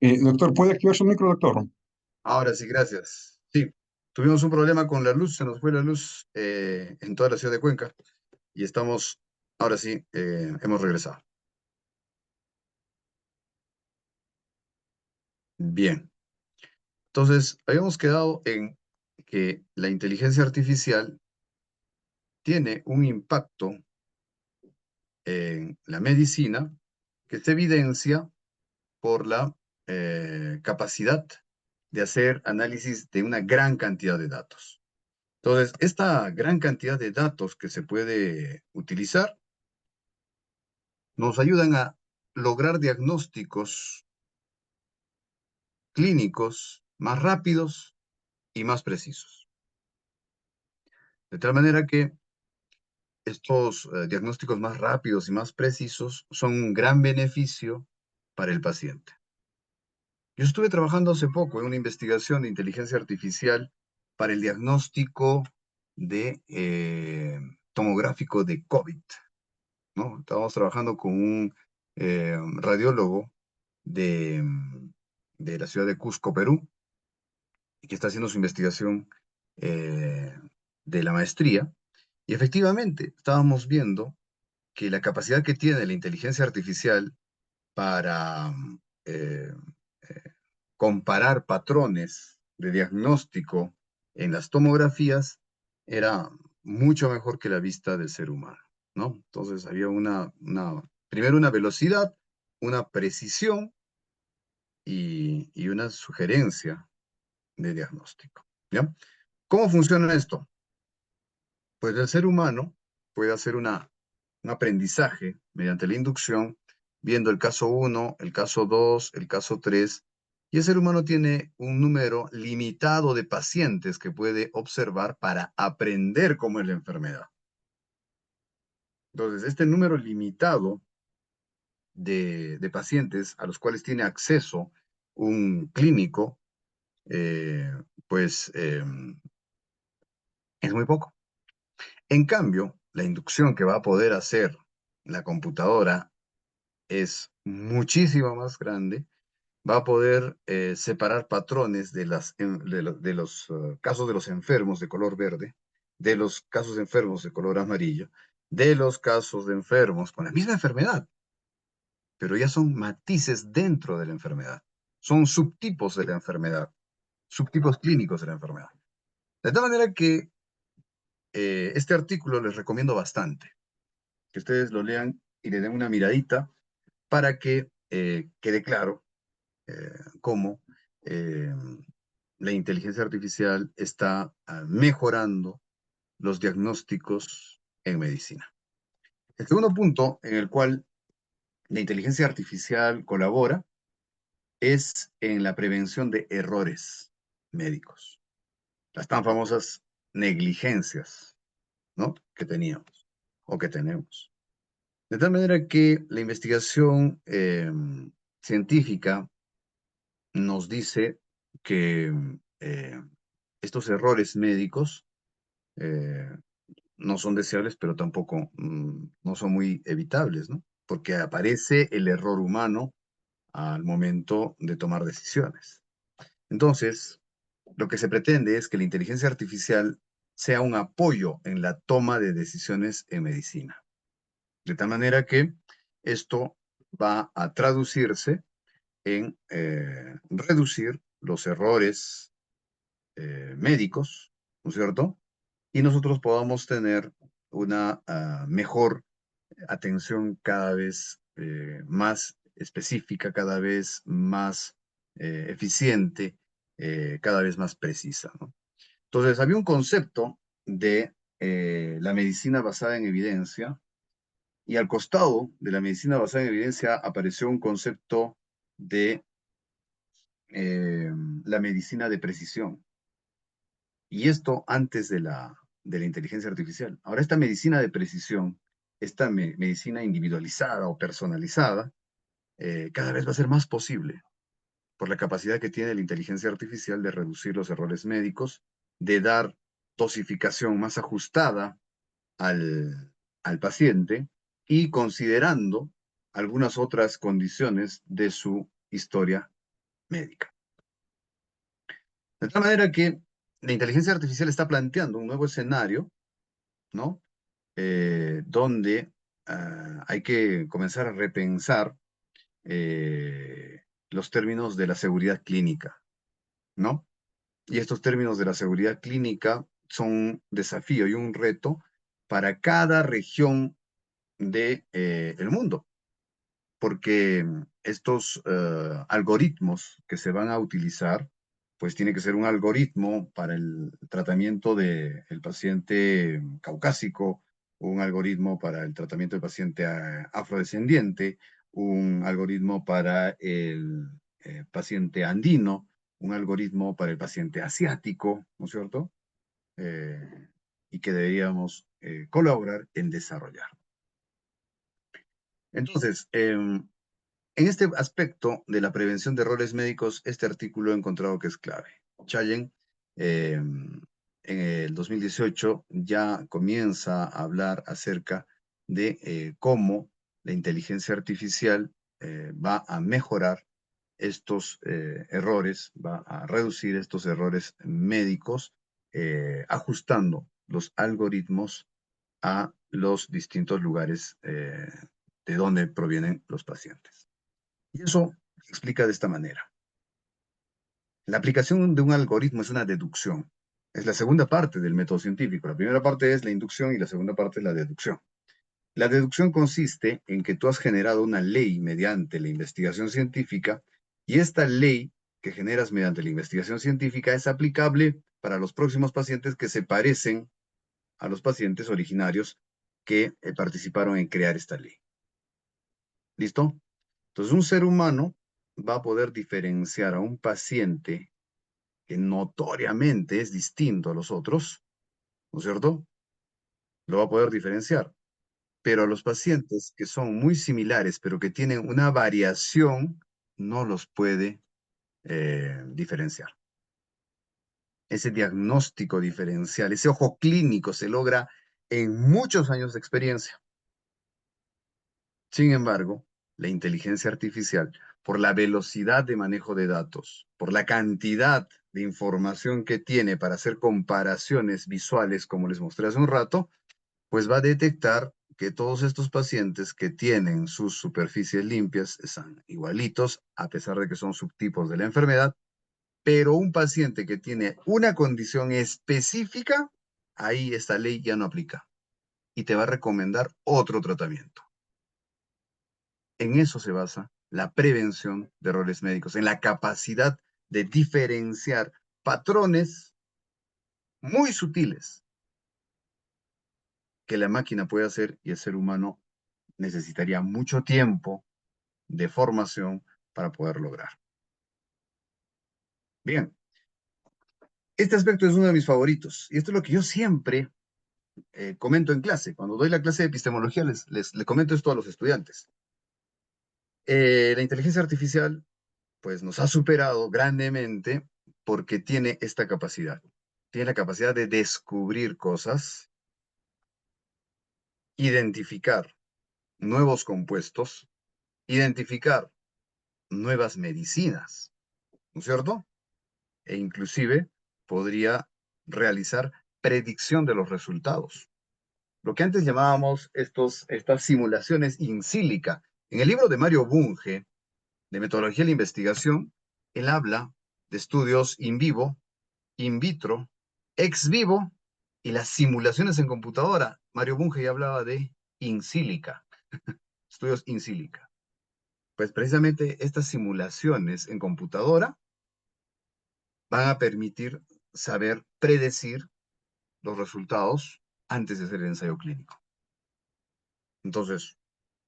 Doctor, ¿puede activar su micro, doctor? Ahora sí, gracias. Sí, tuvimos un problema con la luz, se nos fue la luz en toda la ciudad de Cuenca y estamos, ahora sí, hemos regresado. Bien, entonces habíamos quedado en que la inteligencia artificial tiene un impacto en la medicina que se evidencia por la capacidad de hacer análisis de una gran cantidad de datos. Entonces, esta gran cantidad de datos que se puede utilizar nos ayudan a lograr diagnósticos clínicos más rápidos y más precisos. De tal manera que estos diagnósticos más rápidos y más precisos son un gran beneficio para el paciente. Yo estuve trabajando hace poco en una investigación de inteligencia artificial para el diagnóstico de tomográfico de COVID, ¿no? Estábamos trabajando con un radiólogo de, de la ciudad de Cusco, Perú, y que está haciendo su investigación de la maestría. Y efectivamente, estábamos viendo que la capacidad que tiene la inteligencia artificial para eh, eh, comparar patrones de diagnóstico en las tomografías era mucho mejor que la vista del ser humano, ¿no? Entonces había primero una velocidad, una precisión y una sugerencia de diagnóstico, ¿ya? ¿Cómo funciona esto? Pues el ser humano puede hacer un aprendizaje mediante la inducción, viendo el caso 1, el caso 2, el caso 3, y el ser humano tiene un número limitado de pacientes que puede observar para aprender cómo es la enfermedad. Entonces, este número limitado de pacientes a los cuales tiene acceso un clínico, eh, pues es muy poco. En cambio, la inducción que va a poder hacer la computadora es muchísimo más grande, va a poder separar patrones de los casos de los enfermos de color verde, de los casos de enfermos de color amarillo, de los casos de enfermos con la misma enfermedad, pero ya son matices dentro de la enfermedad, son subtipos de la enfermedad, subtipos clínicos de la enfermedad. De tal manera que este artículo les recomiendo bastante, que ustedes lo lean y le den una miradita para que quede claro cómo la inteligencia artificial está mejorando los diagnósticos en medicina. El segundo punto en el cual la inteligencia artificial colabora es en la prevención de errores médicos, las tan famosas negligencias, ¿no? Que teníamos o que tenemos. De tal manera que la investigación científica nos dice que estos errores médicos eh, no son deseables, pero tampoco no son muy evitables, ¿no? Porque aparece el error humano al momento de tomar decisiones. Entonces, lo que se pretende es que la inteligencia artificial sea un apoyo en la toma de decisiones en medicina. De tal manera que esto va a traducirse en reducir los errores médicos, ¿no es cierto? Y nosotros podamos tener una mejor atención cada vez más específica, cada vez más eficiente, cada vez más precisa, ¿no? Entonces, había un concepto de la medicina basada en evidencia, y al costado de la medicina basada en evidencia apareció un concepto de la medicina de precisión. Y esto antes de la inteligencia artificial. Ahora, esta medicina de precisión, esta medicina individualizada o personalizada, cada vez va a ser más posible por la capacidad que tiene la inteligencia artificial de reducir los errores médicos, de dar dosificación más ajustada al paciente y considerando algunas otras condiciones de su historia médica. De tal manera que la inteligencia artificial está planteando un nuevo escenario, ¿no? Donde hay que comenzar a repensar los términos de la seguridad clínica, ¿no? Y estos términos de la seguridad clínica son un desafío y un reto para cada región del mundo, porque estos algoritmos que se van a utilizar, pues tiene que ser un algoritmo para el tratamiento del paciente caucásico, un algoritmo para el tratamiento del paciente afrodescendiente, un algoritmo para el paciente andino, un algoritmo para el paciente asiático, ¿no es cierto? Y que deberíamos colaborar en desarrollar. Entonces, en este aspecto de la prevención de errores médicos, este artículo he encontrado que es clave. Chayen, en el 2018, ya comienza a hablar acerca de cómo la inteligencia artificial va a mejorar estos errores, va a reducir estos errores médicos, ajustando los algoritmos a los distintos lugares de donde provienen los pacientes. Y eso se explica de esta manera. La aplicación de un algoritmo es una deducción. Es la segunda parte del método científico. La primera parte es la inducción y la segunda parte es la deducción. La deducción consiste en que tú has generado una ley mediante la investigación científica y esta ley que generas mediante la investigación científica es aplicable para los próximos pacientes que se parecen a los pacientes originarios que participaron en crear esta ley. ¿Listo? Entonces, un ser humano va a poder diferenciar a un paciente que notoriamente es distinto a los otros, ¿no es cierto? Lo va a poder diferenciar. Pero a los pacientes que son muy similares, pero que tienen una variación, no los puede diferenciar. Ese diagnóstico diferencial, ese ojo clínico se logra en muchos años de experiencia. Sin embargo, la inteligencia artificial, por la velocidad de manejo de datos, por la cantidad de información que tiene para hacer comparaciones visuales, como les mostré hace un rato, pues va a detectar que todos estos pacientes que tienen sus superficies limpias están igualitos, a pesar de que son subtipos de la enfermedad, pero un paciente que tiene una condición específica, ahí esta ley ya no aplica y te va a recomendar otro tratamiento. En eso se basa la prevención de errores médicos, en la capacidad de diferenciar patrones muy sutiles que la máquina puede hacer y el ser humano necesitaría mucho tiempo de formación para poder lograr. Bien, este aspecto es uno de mis favoritos y esto es lo que yo siempre comento en clase. Cuando doy la clase de epistemología les comento esto a los estudiantes. La inteligencia artificial pues nos ha superado grandemente porque tiene esta capacidad. Tiene la capacidad de descubrir cosas, identificar nuevos compuestos, identificar nuevas medicinas, ¿no es cierto? E inclusive podría realizar predicción de los resultados. Lo que antes llamábamos estas simulaciones in silica. En el libro de Mario Bunge, de Metodología de la Investigación, él habla de estudios in vivo, in vitro, ex vivo y las simulaciones en computadora. Mario Bunge ya hablaba de in silica, estudios in silica. Pues precisamente estas simulaciones en computadora van a permitir saber predecir los resultados antes de hacer el ensayo clínico. Entonces,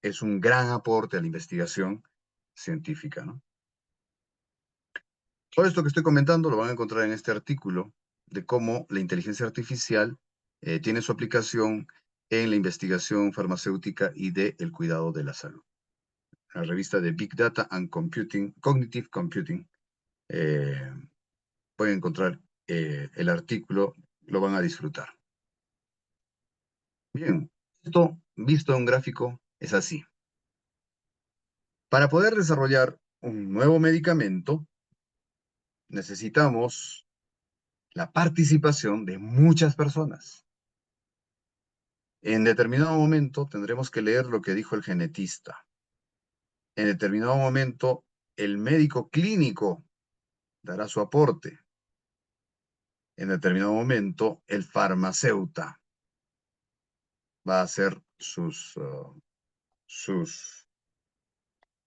es un gran aporte a la investigación científica, ¿no? Todo esto que estoy comentando lo van a encontrar en este artículo de cómo la inteligencia artificial tiene su aplicación en la investigación farmacéutica y del cuidado de la salud. La revista de Big Data and Computing, Cognitive Computing, pueden encontrar el artículo, lo van a disfrutar. Bien, esto visto en un gráfico es así. Para poder desarrollar un nuevo medicamento, necesitamos la participación de muchas personas. En determinado momento tendremos que leer lo que dijo el genetista. En determinado momento, el médico clínico dará su aporte. En determinado momento, el farmacéutico va a hacer sus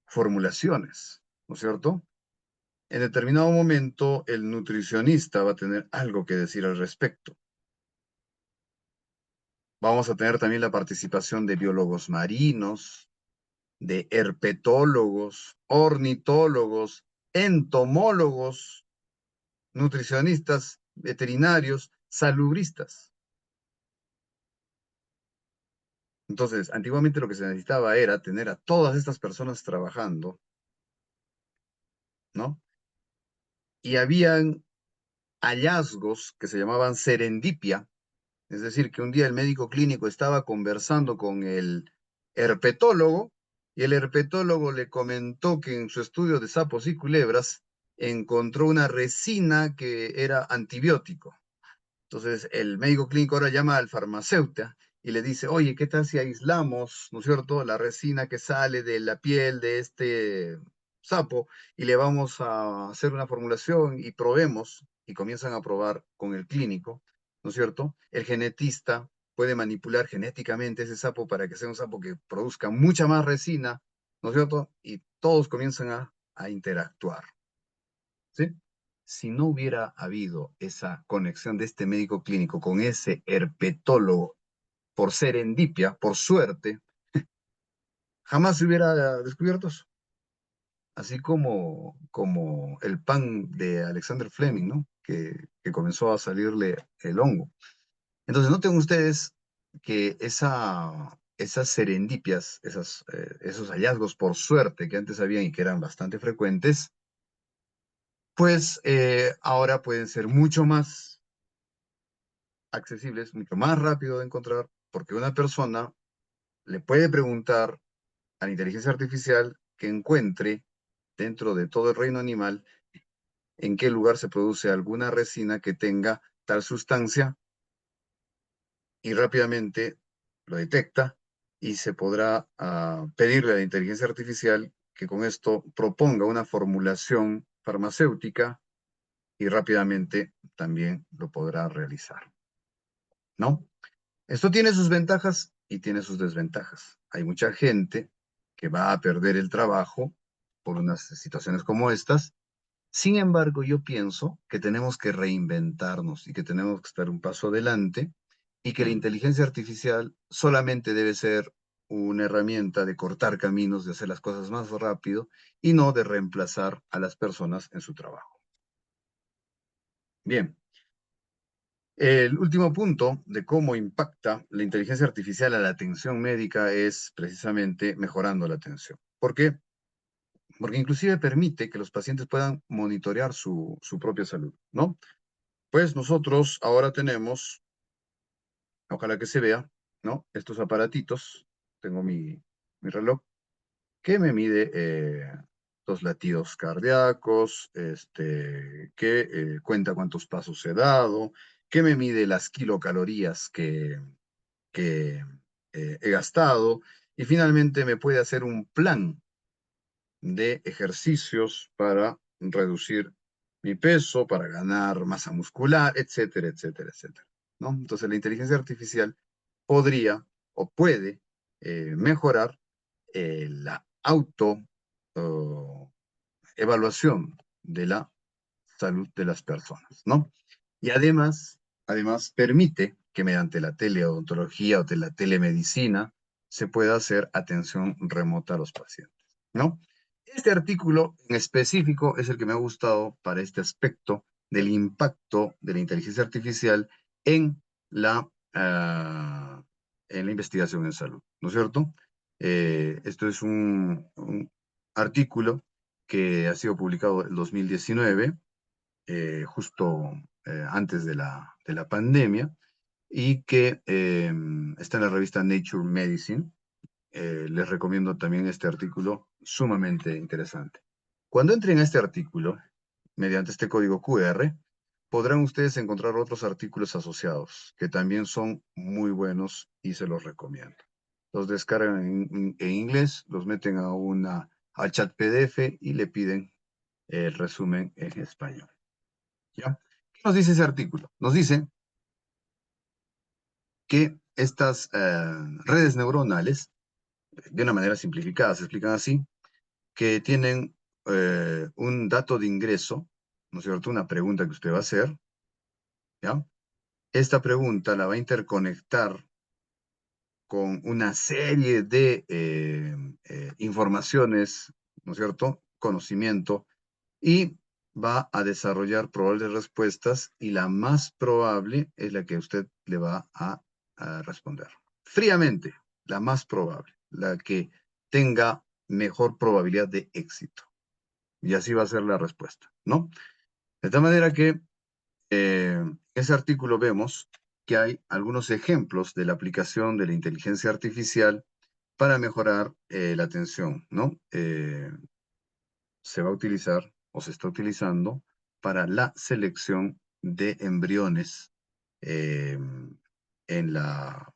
formulaciones, ¿no es cierto? En determinado momento, el nutricionista va a tener algo que decir al respecto. Vamos a tener también la participación de biólogos marinos, de herpetólogos, ornitólogos, entomólogos, nutricionistas, veterinarios, salubristas. Entonces, antiguamente lo que se necesitaba era tener a todas estas personas trabajando, ¿no? Y habían hallazgos que se llamaban serendipia, es decir, que un día el médico clínico estaba conversando con el herpetólogo y el herpetólogo le comentó que en su estudio de sapos y culebras encontró una resina que era antibiótico. Entonces el médico clínico ahora llama al farmacéutico y le dice, oye, ¿qué tal si aislamos, ¿no es cierto?, la resina que sale de la piel de este sapo y le vamos a hacer una formulación y probemos, y comienzan a probar con el clínico, ¿no es cierto? El genetista puede manipular genéticamente ese sapo para que sea un sapo que produzca mucha más resina, ¿no es cierto? Y todos comienzan a interactuar, ¿sí? Si no hubiera habido esa conexión de este médico clínico con ese herpetólogo por serendipia, por suerte, jamás se hubiera descubierto eso. Así como el pan de Alexander Fleming, ¿no? Que comenzó a salirle el hongo. Entonces, noten ustedes que esas serendipias, esos hallazgos por suerte que antes habían y que eran bastante frecuentes, pues ahora pueden ser mucho más accesibles, mucho más rápido de encontrar, porque una persona le puede preguntar a la inteligencia artificial que encuentre dentro de todo el reino animal en qué lugar se produce alguna resina que tenga tal sustancia y rápidamente lo detecta y se podrá pedirle a la inteligencia artificial que con esto proponga una formulación farmacéutica y rápidamente también lo podrá realizar, ¿no? Esto tiene sus ventajas y tiene sus desventajas. Hay mucha gente que va a perder el trabajo por unas situaciones como estas. Sin embargo, yo pienso que tenemos que reinventarnos y que tenemos que estar un paso adelante y que la inteligencia artificial solamente debe ser una herramienta de cortar caminos, de hacer las cosas más rápido y no de reemplazar a las personas en su trabajo. Bien. El último punto de cómo impacta la inteligencia artificial a la atención médica es precisamente mejorando la atención. ¿Por qué? Porque inclusive permite que los pacientes puedan monitorear su propia salud, ¿no? Pues nosotros ahora tenemos, ojalá que se vea, ¿no? Estos aparatitos, tengo mi reloj, que me mide los latidos cardíacos, que cuenta cuántos pasos he dado, que me mide las kilocalorías que he gastado, y finalmente me puede hacer un plan de ejercicios para reducir mi peso, para ganar masa muscular, etcétera, etcétera, etcétera, ¿no? Entonces la inteligencia artificial podría o puede mejorar la evaluación de la salud de las personas, ¿no? Y además permite que mediante la teleodontología o de la telemedicina se pueda hacer atención remota a los pacientes, ¿no? Este artículo en específico es el que me ha gustado para este aspecto del impacto de la inteligencia artificial en la investigación en salud, ¿no es cierto? Esto es un artículo que ha sido publicado en 2019, justo antes de la pandemia, y que está en la revista Nature Medicine. Les recomiendo también este artículo, sumamente interesante. Cuando entren a este artículo, mediante este código QR, podrán ustedes encontrar otros artículos asociados que también son muy buenos y se los recomiendo. Los descargan en inglés, los meten al chat PDF y le piden el resumen en español. ¿Ya? ¿Qué nos dice ese artículo? Nos dice que estas redes neuronales, de una manera simplificada, se explican así, que tienen un dato de ingreso, ¿no es cierto? Una pregunta que usted va a hacer, ¿ya? Esta pregunta la va a interconectar con una serie de informaciones, ¿no es cierto? Conocimiento, y va a desarrollar probables respuestas, y la más probable es la que usted le va a responder. Fríamente, la más probable, la que tenga mejor probabilidad de éxito. Y así va a ser la respuesta, ¿no? De tal manera que en ese artículo vemos que hay algunos ejemplos de la aplicación de la inteligencia artificial para mejorar la atención, ¿no? Se va a utilizar o se está utilizando para la selección de embriones en la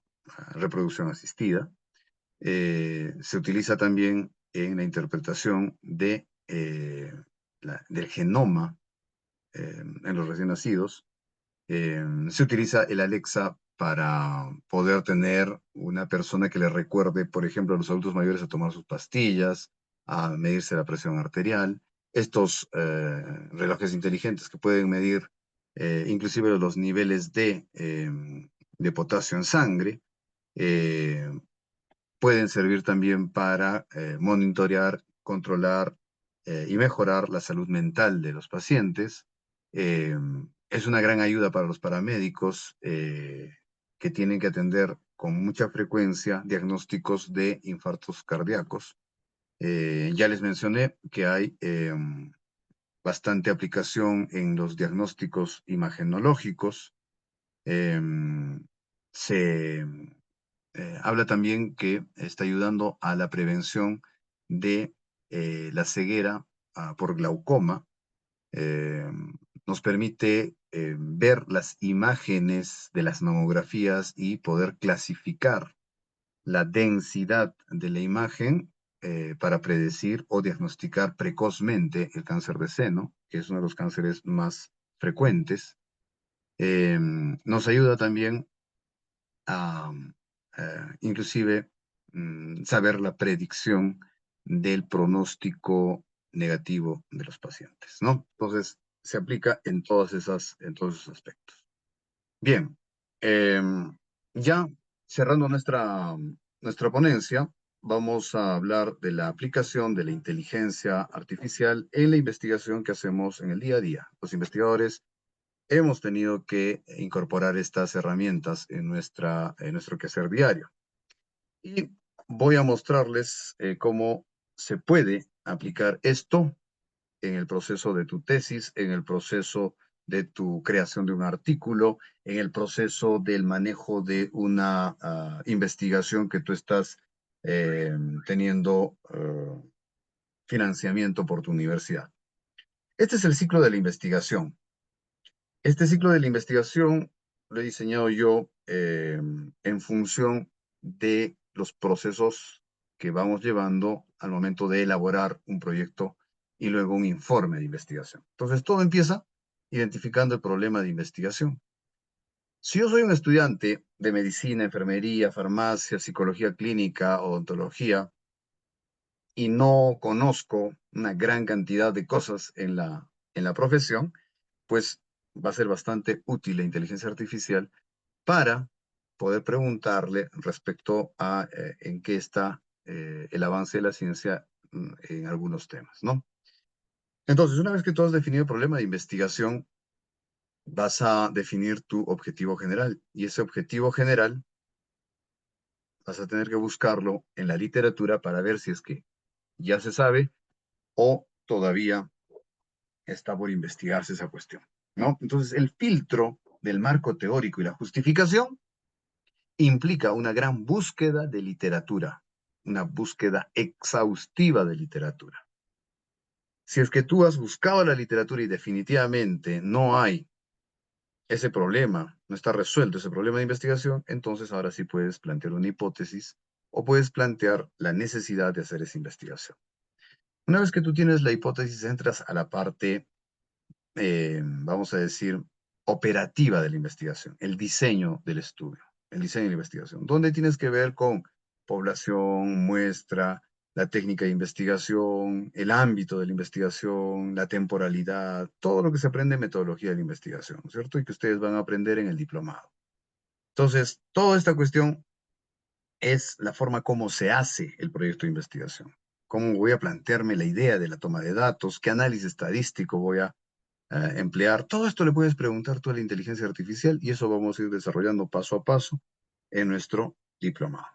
reproducción asistida. Se utiliza también en la interpretación del genoma en los recién nacidos. Se utiliza el Alexa para poder tener una persona que le recuerde, por ejemplo, a los adultos mayores a tomar sus pastillas, a medirse la presión arterial. Estos relojes inteligentes que pueden medir inclusive los niveles de potasio en sangre, pueden servir también para monitorear, controlar y mejorar la salud mental de los pacientes. Es una gran ayuda para los paramédicos que tienen que atender con mucha frecuencia diagnósticos de infartos cardíacos. Ya les mencioné que hay bastante aplicación en los diagnósticos imagenológicos. Se habla también que está ayudando a la prevención de la ceguera por glaucoma. Nos permite ver las imágenes de las mamografías y poder clasificar la densidad de la imagen para predecir o diagnosticar precozmente el cáncer de seno, que es uno de los cánceres más frecuentes. Nos ayuda también a inclusive saber la predicción del pronóstico negativo de los pacientes, ¿no? Entonces, se aplica en todos esos aspectos. Bien, ya cerrando nuestra ponencia, vamos a hablar de la aplicación de la inteligencia artificial en la investigación que hacemos en el día a día. Los investigadores hemos tenido que incorporar estas herramientas en nuestro quehacer diario. Y voy a mostrarles cómo se puede aplicar esto en el proceso de tu tesis, en el proceso de tu creación de un artículo, en el proceso del manejo de una investigación que tú estás teniendo financiamiento por tu universidad. Este es el ciclo de la investigación. Este ciclo de la investigación lo he diseñado yo en función de los procesos que vamos llevando al momento de elaborar un proyecto y luego un informe de investigación. Entonces, todo empieza identificando el problema de investigación. Si yo soy un estudiante de medicina, enfermería, farmacia, psicología clínica, odontología, y no conozco una gran cantidad de cosas en la profesión, pues va a ser bastante útil la inteligencia artificial para poder preguntarle respecto a en qué está el avance de la ciencia en algunos temas, ¿no? Entonces, una vez que tú has definido el problema de investigación, vas a definir tu objetivo general. Y ese objetivo general vas a tener que buscarlo en la literatura para ver si es que ya se sabe o todavía está por investigarse esa cuestión, ¿no? Entonces, el filtro del marco teórico y la justificación implica una gran búsqueda de literatura, una búsqueda exhaustiva de literatura. Si es que tú has buscado la literatura y definitivamente no hay ese problema, no está resuelto ese problema de investigación, entonces ahora sí puedes plantear una hipótesis o puedes plantear la necesidad de hacer esa investigación. Una vez que tú tienes la hipótesis, entras a la parte, vamos a decir, operativa de la investigación, el diseño del estudio, el diseño de la investigación, donde tienes que ver con población, muestra, la técnica de investigación, el ámbito de la investigación, la temporalidad, todo lo que se aprende en metodología de la investigación, ¿cierto? Y que ustedes van a aprender en el diplomado. Entonces, toda esta cuestión es la forma como se hace el proyecto de investigación. Cómo voy a plantearme la idea de la toma de datos, qué análisis estadístico voy a emplear. Todo esto le puedes preguntar tú a la inteligencia artificial y eso vamos a ir desarrollando paso a paso en nuestro diplomado.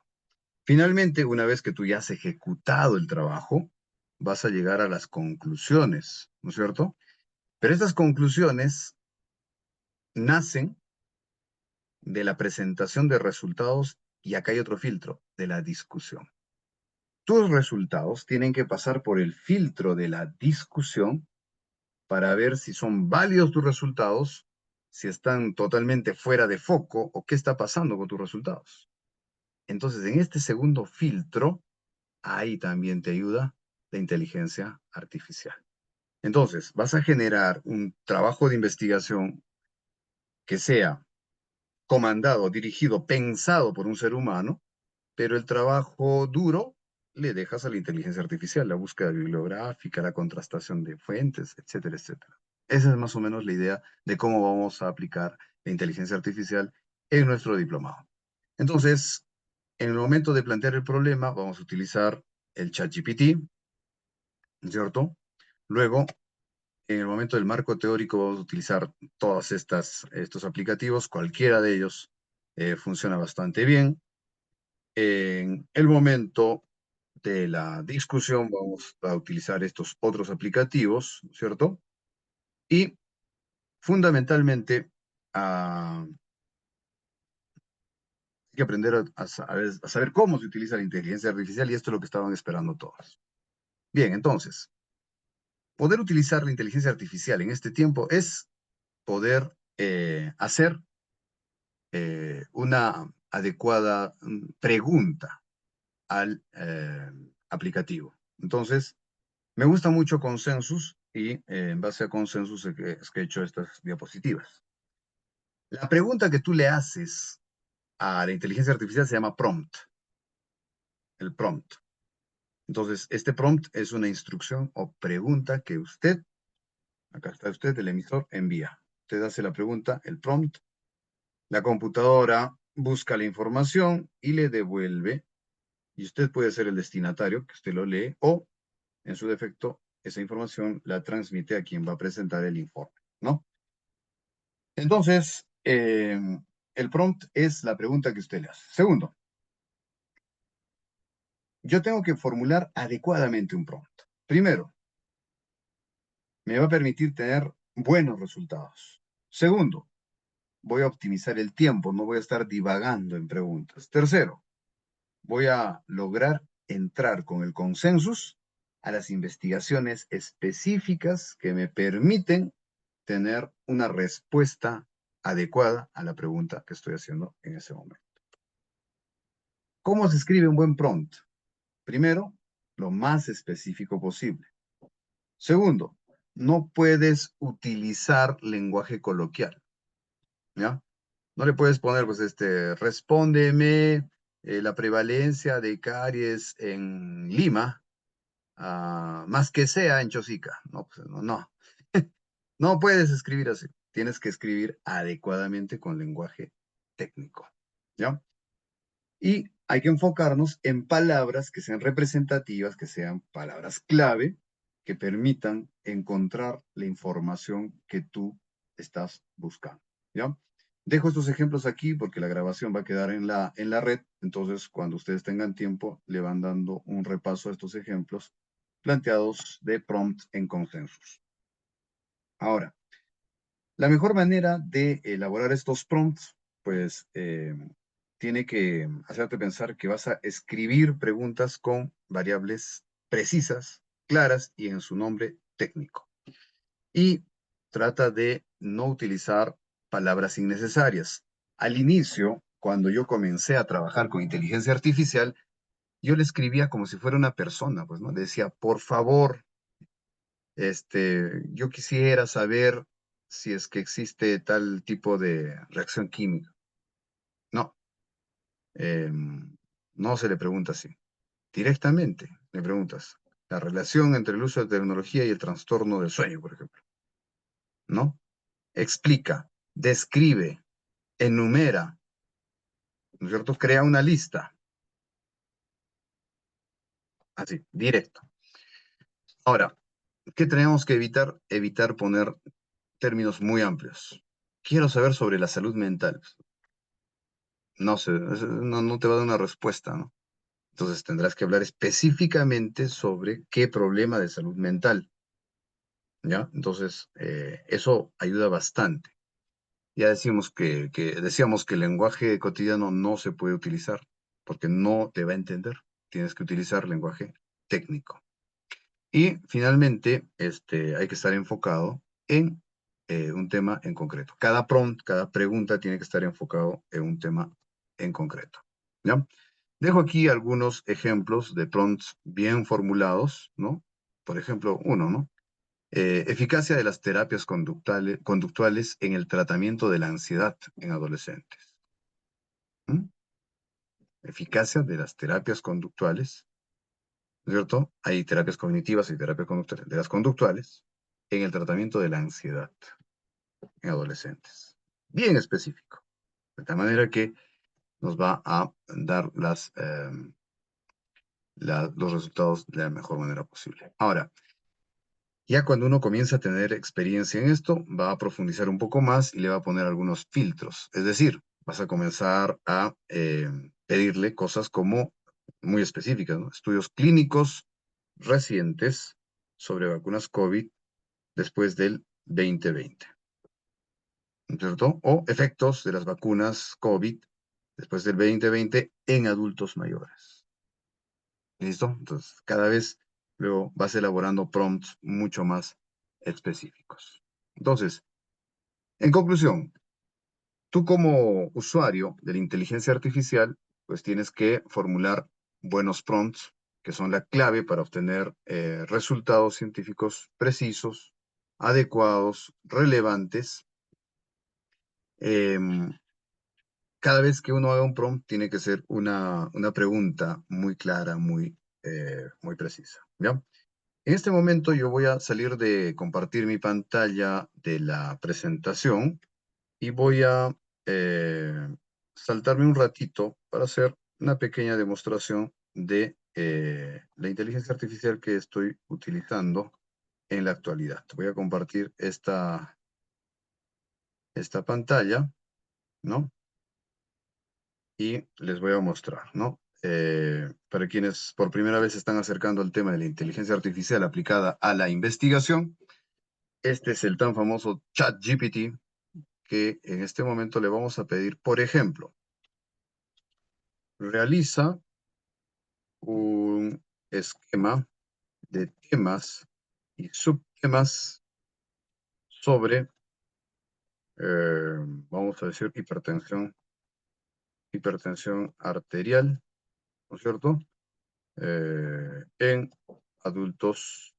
Finalmente, una vez que tú ya has ejecutado el trabajo, vas a llegar a las conclusiones, ¿no es cierto? Pero estas conclusiones nacen de la presentación de resultados y acá hay otro filtro, de la discusión. Tus resultados tienen que pasar por el filtro de la discusión para ver si son válidos tus resultados, si están totalmente fuera de foco o qué está pasando con tus resultados. Entonces, en este segundo filtro, ahí también te ayuda la inteligencia artificial. Entonces, vas a generar un trabajo de investigación que sea comandado, dirigido, pensado por un ser humano, pero el trabajo duro le dejas a la inteligencia artificial, la búsqueda bibliográfica, la contrastación de fuentes, etcétera, etcétera. Esa es más o menos la idea de cómo vamos a aplicar la inteligencia artificial en nuestro diplomado. Entonces, en el momento de plantear el problema, vamos a utilizar el ChatGPT, ¿cierto? Luego, en el momento del marco teórico, vamos a utilizar todos estos aplicativos. Cualquiera de ellos funciona bastante bien. En el momento de la discusión, vamos a utilizar estos otros aplicativos, ¿cierto? Y fundamentalmente, hay que aprender a saber cómo se utiliza la inteligencia artificial y esto es lo que estaban esperando todos. Bien, entonces, poder utilizar la inteligencia artificial en este tiempo es poder hacer una adecuada pregunta al aplicativo. Entonces, me gusta mucho Consensus y en base a Consensus es que he hecho estas diapositivas. La pregunta que tú le haces a la inteligencia artificial se llama prompt. El prompt. Entonces, este prompt es una instrucción o pregunta que usted, acá está usted, el emisor, envía. Usted hace la pregunta, el prompt, la computadora busca la información y le devuelve, y usted puede ser el destinatario, que usted lo lee, o, en su defecto, esa información la transmite a quien va a presentar el informe, ¿no? Entonces, el prompt es la pregunta que usted le hace. Segundo, yo tengo que formular adecuadamente un prompt. Primero, me va a permitir tener buenos resultados. Segundo, voy a optimizar el tiempo, no voy a estar divagando en preguntas. Tercero, voy a lograr entrar con el consensus a las investigaciones específicas que me permiten tener una respuesta adecuada a la pregunta que estoy haciendo en ese momento. ¿Cómo se escribe un buen prompt? Primero, lo más específico posible. Segundo, no puedes utilizar lenguaje coloquial, ¿ya? No le puedes poner, pues, respóndeme la prevalencia de caries en Lima, más que sea en Chosica. No, pues, no. No puedes escribir así. Tienes que escribir adecuadamente con lenguaje técnico, ¿ya? Y hay que enfocarnos en palabras que sean representativas, que sean palabras clave, que permitan encontrar la información que tú estás buscando, ¿ya? Dejo estos ejemplos aquí porque la grabación va a quedar en la red, entonces cuando ustedes tengan tiempo le van dando un repaso a estos ejemplos planteados de prompt en consensus. Ahora, la mejor manera de elaborar estos prompts, pues, tiene que hacerte pensar que vas a escribir preguntas con variables precisas, claras y en su nombre técnico. Y trata de no utilizar palabras innecesarias. Al inicio, cuando yo comencé a trabajar con inteligencia artificial, yo le escribía como si fuera una persona, pues, ¿no? Le decía, por favor, yo quisiera saber si es que existe tal tipo de reacción química. No, no se le pregunta así. Directamente le preguntas la relación entre el uso de tecnología y el trastorno del sueño, por ejemplo. ¿No? Explica, describe, enumera, ¿no es cierto? Crea una lista. Así, directo. Ahora, ¿qué tenemos que evitar? Evitar poner términos muy amplios. Quiero saber sobre la salud mental. No sé, no te va a dar una respuesta, ¿no? Entonces tendrás que hablar específicamente sobre qué problema de salud mental, ¿ya? Entonces, eso ayuda bastante. Ya decíamos decíamos que el lenguaje cotidiano no se puede utilizar porque no te va a entender. Tienes que utilizar lenguaje técnico. Y finalmente, hay que estar enfocado en un tema en concreto. Cada prompt, cada pregunta tiene que estar enfocado en un tema en concreto. ¿Ya? Dejo aquí algunos ejemplos de prompts bien formulados, ¿no? Por ejemplo, uno, ¿no? Eficacia de las terapias conductuales en el tratamiento de la ansiedad en adolescentes. ¿Mm? Eficacia de las terapias conductuales, ¿no es cierto? Hay terapias cognitivas y terapias conductuales, de las conductuales en el tratamiento de la ansiedad en adolescentes. Bien específico. De tal manera que nos va a dar los resultados de la mejor manera posible. Ahora, ya cuando uno comienza a tener experiencia en esto, va a profundizar un poco más y le va a poner algunos filtros. Es decir, vas a comenzar a pedirle cosas como muy específicas, ¿no? Estudios clínicos recientes sobre vacunas COVID después del 2020, ¿no es cierto? O efectos de las vacunas COVID después del 2020 en adultos mayores. ¿Listo? Entonces, cada vez luego vas elaborando prompts mucho más específicos. Entonces, en conclusión, tú como usuario de la inteligencia artificial, pues tienes que formular buenos prompts, que son la clave para obtener resultados científicos precisos, adecuados, relevantes. Cada vez que uno haga un prompt, tiene que ser una pregunta muy clara, muy precisa, ¿ya? En este momento yo voy a salir de compartir mi pantalla de la presentación y voy a saltarme un ratito para hacer una pequeña demostración de la inteligencia artificial que estoy utilizando en la actualidad. Voy a compartir esta pantalla, ¿no? Y les voy a mostrar, ¿no? Para quienes por primera vez se están acercando al tema de la inteligencia artificial aplicada a la investigación, este es el tan famoso ChatGPT que en este momento le vamos a pedir, por ejemplo, realiza un esquema de temas y subtemas sobre, vamos a decir, hipertensión arterial, ¿no es cierto? En adultos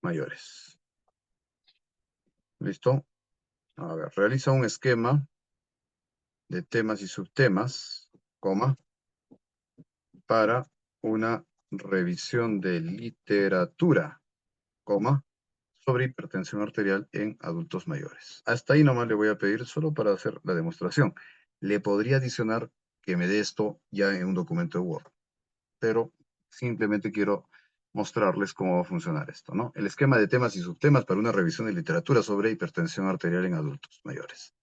mayores. ¿Listo? A ver, realiza un esquema de temas y subtemas, coma, para una revisión de literatura, coma, sobre hipertensión arterial en adultos mayores. Hasta ahí nomás le voy a pedir solo para hacer la demostración. Le podría adicionar que me dé esto ya en un documento de Word, pero simplemente quiero mostrarles cómo va a funcionar esto, ¿no? El esquema de temas y subtemas para una revisión de literatura sobre hipertensión arterial en adultos mayores.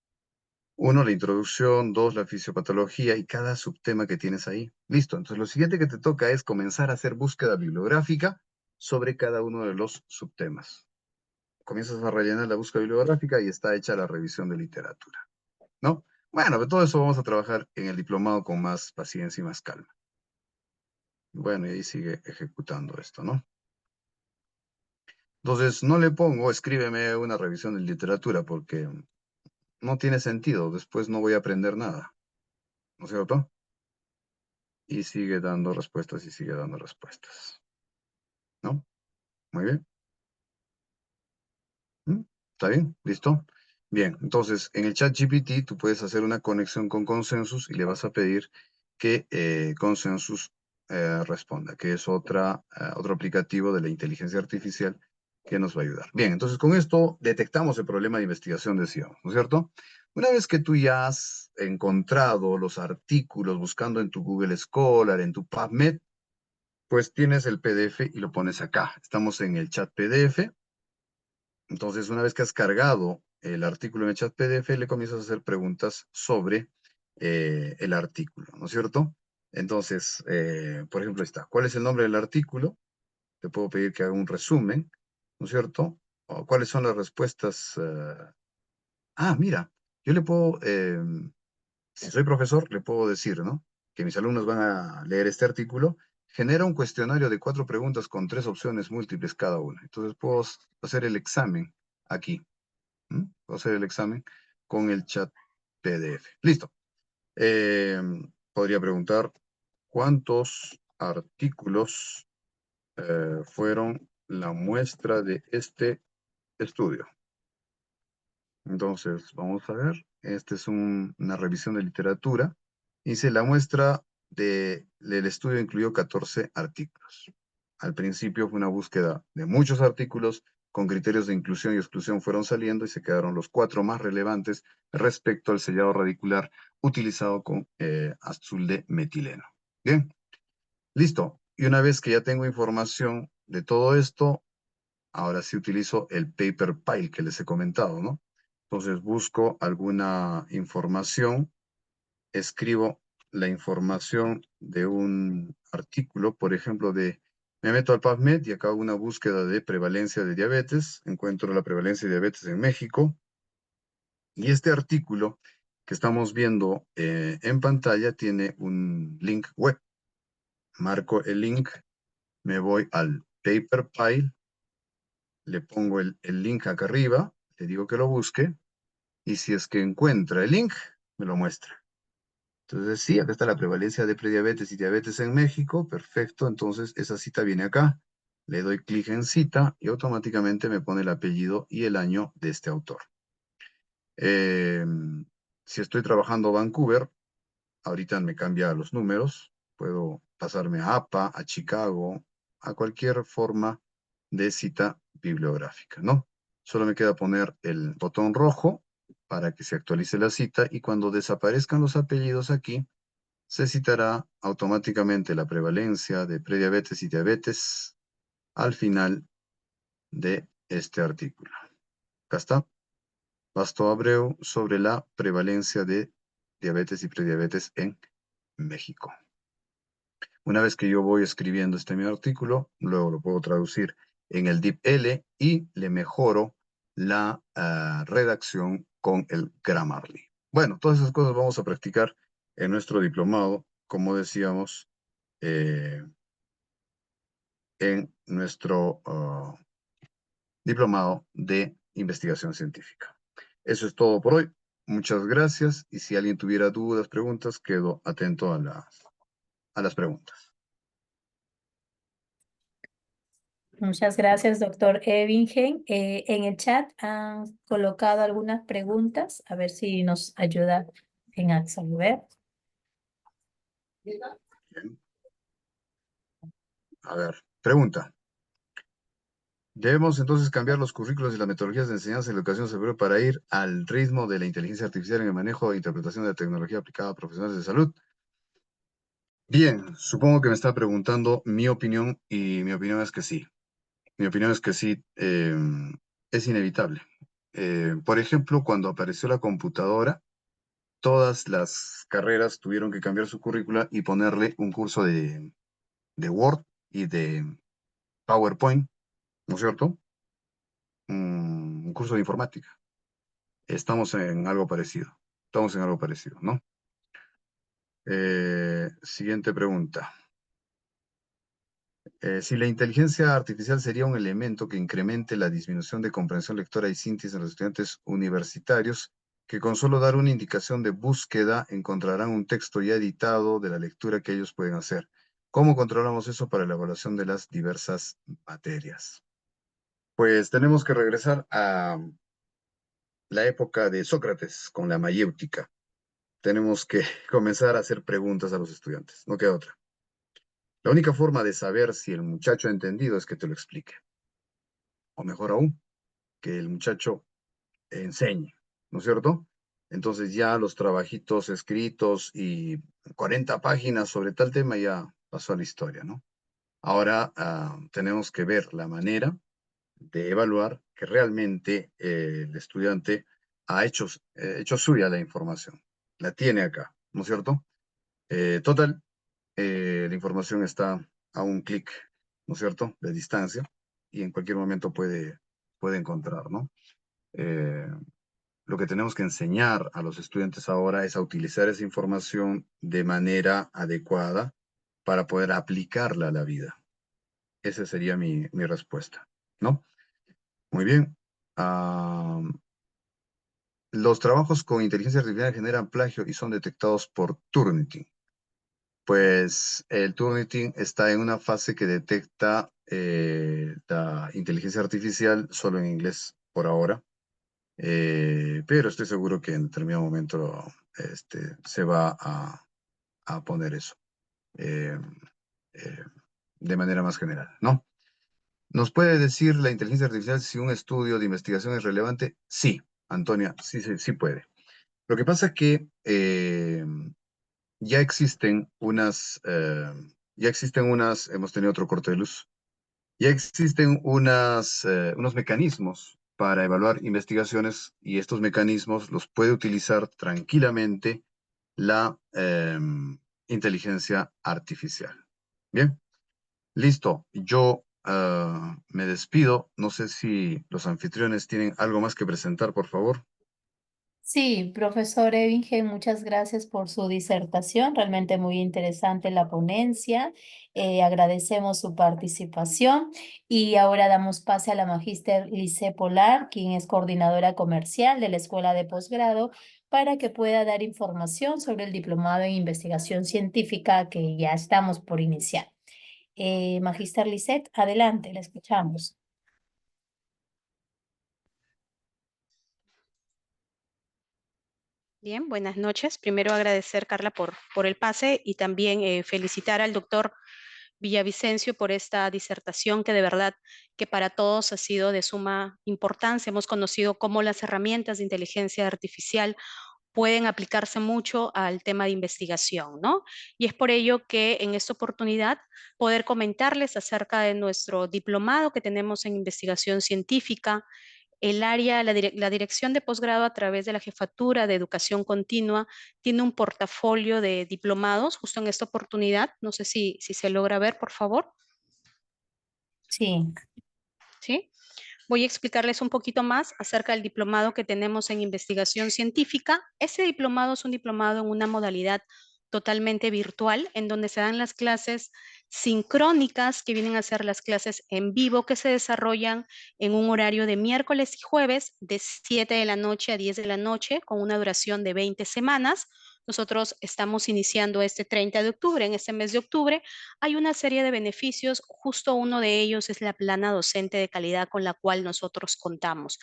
1, la introducción. 2, la fisiopatología y cada subtema que tienes ahí. Listo. Entonces, lo siguiente que te toca es comenzar a hacer búsqueda bibliográfica sobre cada uno de los subtemas. Comienzas a rellenar la búsqueda bibliográfica y está hecha la revisión de literatura, ¿no? Bueno, de todo eso vamos a trabajar en el diplomado con más paciencia y más calma. Bueno, y ahí sigue ejecutando esto, ¿no? Entonces, no le pongo, escríbeme una revisión de literatura, porque no tiene sentido. Después no voy a aprender nada. ¿No es cierto? Y sigue dando respuestas y sigue dando respuestas. ¿No? Muy bien. ¿Mm? ¿Está bien? ¿Listo? Bien, entonces en el chat GPT tú puedes hacer una conexión con Consensus y le vas a pedir que Consensus responda, que es otro aplicativo de la inteligencia artificial que nos va a ayudar. Bien, entonces con esto detectamos el problema de investigación, decíamos, ¿no es cierto? Una vez que tú ya has encontrado los artículos buscando en tu Google Scholar, en tu PubMed, pues tienes el PDF y lo pones acá. Estamos en el chat PDF. Entonces, una vez que has cargado el artículo en el chat PDF, le comienzas a hacer preguntas sobre el artículo, ¿no es cierto? Entonces, por ejemplo, ahí está. ¿Cuál es el nombre del artículo? Te puedo pedir que haga un resumen, ¿no es cierto? O cuáles son las respuestas. Mira, yo le puedo, si soy profesor, le puedo decir, ¿no? Que mis alumnos van a leer este artículo. Genera un cuestionario de 4 preguntas con 3 opciones múltiples cada una. Entonces, puedo hacer el examen aquí. Puedo hacer el examen con el chat PDF. Listo. Podría preguntar, ¿cuántos artículos fueron la muestra de este estudio? Entonces, vamos a ver. Esta es una revisión de literatura. Dice, la muestra del estudio incluyó 14 artículos. Al principio fue una búsqueda de muchos artículos, con criterios de inclusión y exclusión fueron saliendo y se quedaron los 4 más relevantes respecto al sellado radicular utilizado con azul de metileno. Bien, listo. Y una vez que ya tengo información de todo esto, ahora sí utilizo el paper pile que les he comentado, ¿no? Entonces busco alguna información, escribo la información de un artículo, por ejemplo, me meto al PubMed y acá hago una búsqueda de prevalencia de diabetes, encuentro la prevalencia de diabetes en México, y este artículo que estamos viendo en pantalla tiene un link web. Marco el link, me voy al paper pile, le pongo el link acá arriba, le digo que lo busque, y si es que encuentra el link, me lo muestra. Entonces, sí, acá está la prevalencia de prediabetes y diabetes en México, perfecto, entonces esa cita viene acá, le doy clic en cita y automáticamente me pone el apellido y el año de este autor. Si estoy trabajando Vancouver, ahorita me cambia los números, puedo pasarme a APA, a Chicago, a cualquier forma de cita bibliográfica, ¿no? Solo me queda poner el botón rojo para que se actualice la cita y cuando desaparezcan los apellidos aquí, se citará automáticamente la prevalencia de prediabetes y diabetes al final de este artículo. Acá está. Pasto Abreu sobre la prevalencia de diabetes y prediabetes en México. Una vez que yo voy escribiendo mi artículo, luego lo puedo traducir en el DeepL y le mejoro la redacción con el Grammarly. Bueno, todas esas cosas vamos a practicar en nuestro diplomado, como decíamos, en nuestro diplomado de investigación científica. Eso es todo por hoy. Muchas gracias y si alguien tuviera dudas, preguntas, quedo atento a las preguntas. Muchas gracias, doctor Evingen. En el chat han colocado algunas preguntas, a ver si nos ayuda en absolver. Bien. A ver, pregunta. Debemos entonces cambiar los currículos y las metodologías de enseñanza en la educación superior para ir al ritmo de la inteligencia artificial en el manejo e interpretación de la tecnología aplicada a profesionales de salud. Bien, supongo que me está preguntando mi opinión y mi opinión es que sí. Mi opinión es que sí, es inevitable. Por ejemplo, cuando apareció la computadora, todas las carreras tuvieron que cambiar su currícula y ponerle un curso de Word y de PowerPoint, ¿no es cierto? Un curso de informática. Estamos en algo parecido. Estamos en algo parecido, ¿no? Siguiente pregunta. Si la inteligencia artificial sería un elemento que incremente la disminución de comprensión lectora y síntesis en los estudiantes universitarios, que con solo dar una indicación de búsqueda encontrarán un texto ya editado de la lectura que ellos pueden hacer. ¿Cómo controlamos eso para la evaluación de las diversas materias? Pues tenemos que regresar a la época de Sócrates con la mayéutica. Tenemos que comenzar a hacer preguntas a los estudiantes, no queda otra. La única forma de saber si el muchacho ha entendido es que te lo explique. O mejor aún, que el muchacho enseñe, ¿no es cierto? Entonces ya los trabajitos escritos y 40 páginas sobre tal tema ya pasó a la historia, ¿no? Ahora tenemos que ver la manera de evaluar que realmente el estudiante ha hecho suya la información. La tiene acá, ¿no es cierto? Total, la información está a un clic, ¿no es cierto?, de distancia y en cualquier momento puede encontrar, ¿no? Lo que tenemos que enseñar a los estudiantes ahora es a utilizar esa información de manera adecuada para poder aplicarla a la vida. Esa sería mi respuesta, ¿no? Muy bien. Los trabajos con inteligencia artificial generan plagio y son detectados por Turnitin. Pues el Turnitin está en una fase que detecta la inteligencia artificial solo en inglés por ahora. Pero estoy seguro que en determinado momento se va a poner eso eh, eh, de manera más general, ¿no? ¿Nos puede decir la inteligencia artificial si un estudio de investigación es relevante? Sí, Antonia, sí puede. Lo que pasa es que ya existen unas, hemos tenido otro corte de luz, ya existen unos mecanismos para evaluar investigaciones y estos mecanismos los puede utilizar tranquilamente la inteligencia artificial. Bien, listo. Yo me despido. No sé si los anfitriones tienen algo más que presentar, por favor. Sí, profesor Evingen, muchas gracias por su disertación, realmente muy interesante la ponencia. Agradecemos su participación y ahora damos pase a la magíster Lice Polar, quien es coordinadora comercial de la Escuela de Posgrado, para que pueda dar información sobre el diplomado en investigación científica que ya estamos por iniciar. Magíster Lisset, adelante, la escuchamos. Bien, buenas noches. Primero agradecer, Carla, por el pase y también felicitar al doctor Villavicencio por esta disertación que de verdad que para todos ha sido de suma importancia. Hemos conocido cómo las herramientas de inteligencia artificial pueden aplicarse mucho al tema de investigación, ¿no? Y es por ello que en esta oportunidad poder comentarles acerca de nuestro diplomado que tenemos en investigación científica, el área, la dirección de posgrado a través de la Jefatura de Educación Continua tiene un portafolio de diplomados justo en esta oportunidad. No sé si se logra ver, por favor. Sí. ¿Sí? Voy a explicarles un poquito más acerca del diplomado que tenemos en investigación científica. Ese diplomado es un diplomado en una modalidad totalmente virtual, en donde se dan las clases sincrónicas, que vienen a ser las clases en vivo, que se desarrollan en un horario de miércoles y jueves, de 7 de la noche a 10 de la noche, con una duración de 20 semanas. Nosotros estamos iniciando este 30 de octubre. En este mes de octubre hay una serie de beneficios, justo uno de ellos es la plana docente de calidad con la cual nosotros contamos.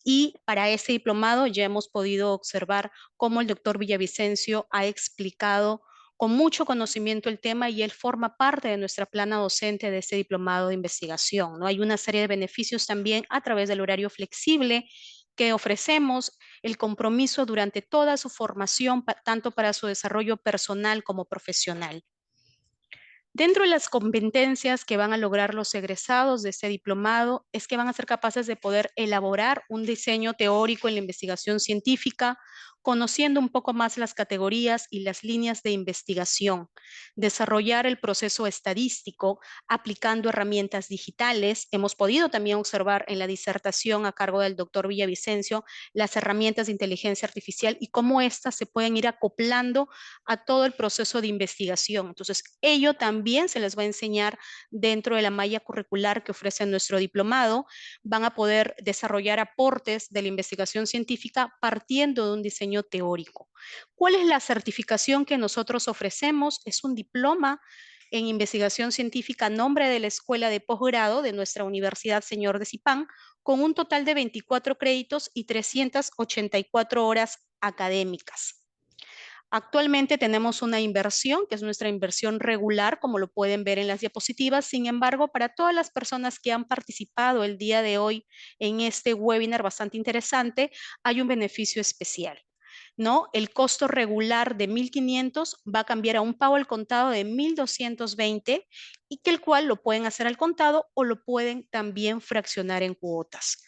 Y para este diplomado ya hemos podido observar cómo el doctor Villavicencio ha explicado con mucho conocimiento el tema y él forma parte de nuestra plana docente de este diplomado de investigación, ¿no? Hay una serie de beneficios también a través del horario flexible que ofrecemos, el compromiso durante toda su formación, tanto para su desarrollo personal como profesional. Dentro de las competencias que van a lograr los egresados de este diplomado es que van a ser capaces de poder elaborar un diseño teórico en la investigación científica conociendo un poco más las categorías y las líneas de investigación, desarrollar el proceso estadístico aplicando herramientas digitales. Hemos podido también observar en la disertación a cargo del doctor Villavicencio las herramientas de inteligencia artificial y cómo éstas se pueden ir acoplando a todo el proceso de investigación. Entonces, ello también se les va a enseñar dentro de la malla curricular que ofrece nuestro diplomado. Van a poder desarrollar aportes de la investigación científica partiendo de un diseño teórico. ¿Cuál es la certificación que nosotros ofrecemos? Es un diploma en investigación científica a nombre de la Escuela de Posgrado de nuestra Universidad Señor de Zipán, con un total de 24 créditos y 384 horas académicas. Actualmente tenemos una inversión, que es nuestra inversión regular, como lo pueden ver en las diapositivas. Sin embargo, para todas las personas que han participado el día de hoy en este webinar bastante interesante, hay un beneficio especial, ¿no? El costo regular de 1.500 va a cambiar a un pago al contado de 1.220 y que el cual lo pueden hacer al contado o lo pueden también fraccionar en cuotas.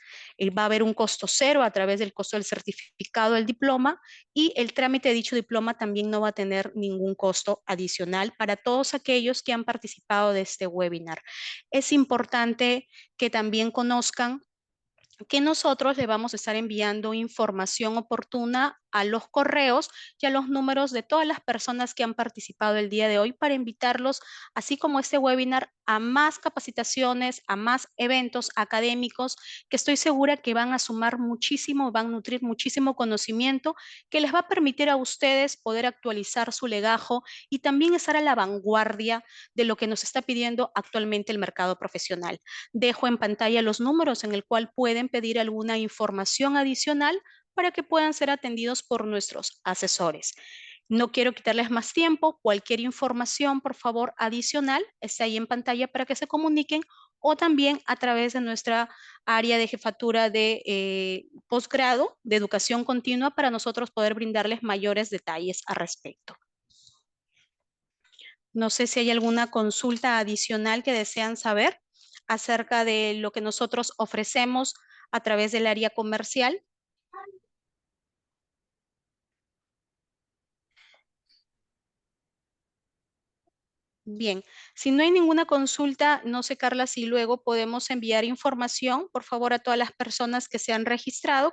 Va a haber un costo cero a través del costo del certificado del diploma y el trámite de dicho diploma también no va a tener ningún costo adicional para todos aquellos que han participado de este webinar. Es importante que también conozcan que nosotros le vamos a estar enviando información oportuna a los correos y a los números de todas las personas que han participado el día de hoy para invitarlos, así como este webinar, a más capacitaciones, a más eventos académicos que estoy segura que van a sumar muchísimo, van a nutrir muchísimo conocimiento que les va a permitir a ustedes poder actualizar su legajo y también estar a la vanguardia de lo que nos está pidiendo actualmente el mercado profesional. Dejo en pantalla los números en el cual pueden pedir alguna información adicional para que puedan ser atendidos por nuestros asesores. No quiero quitarles más tiempo. Cualquier información, por favor, adicional, está ahí en pantalla para que se comuniquen o también a través de nuestra área de jefatura de posgrado de educación continua para nosotros poder brindarles mayores detalles al respecto. No sé si hay alguna consulta adicional que desean saber acerca de lo que nosotros ofrecemos a través del área comercial. Bien, si no hay ninguna consulta, no sé, Carla, si luego podemos enviar información, por favor, a todas las personas que se han registrado,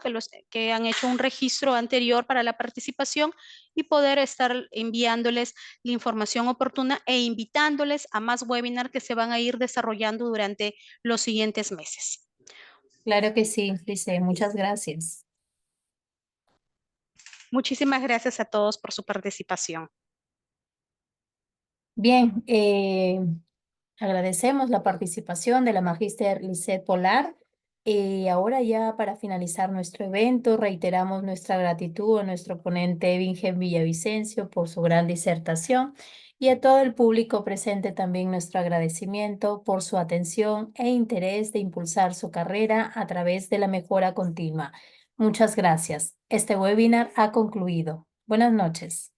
que han hecho un registro anterior para la participación y poder estar enviándoles la información oportuna e invitándoles a más webinars que se van a ir desarrollando durante los siguientes meses. Claro que sí, Lice, muchas gracias. Muchísimas gracias a todos por su participación. Bien, agradecemos la participación de la magíster Lisette Polar. Ahora ya para finalizar nuestro evento, reiteramos nuestra gratitud a nuestro ponente Vingen Villavicencio por su gran disertación y a todo el público presente también nuestro agradecimiento por su atención e interés de impulsar su carrera a través de la mejora continua. Muchas gracias. Este webinar ha concluido. Buenas noches.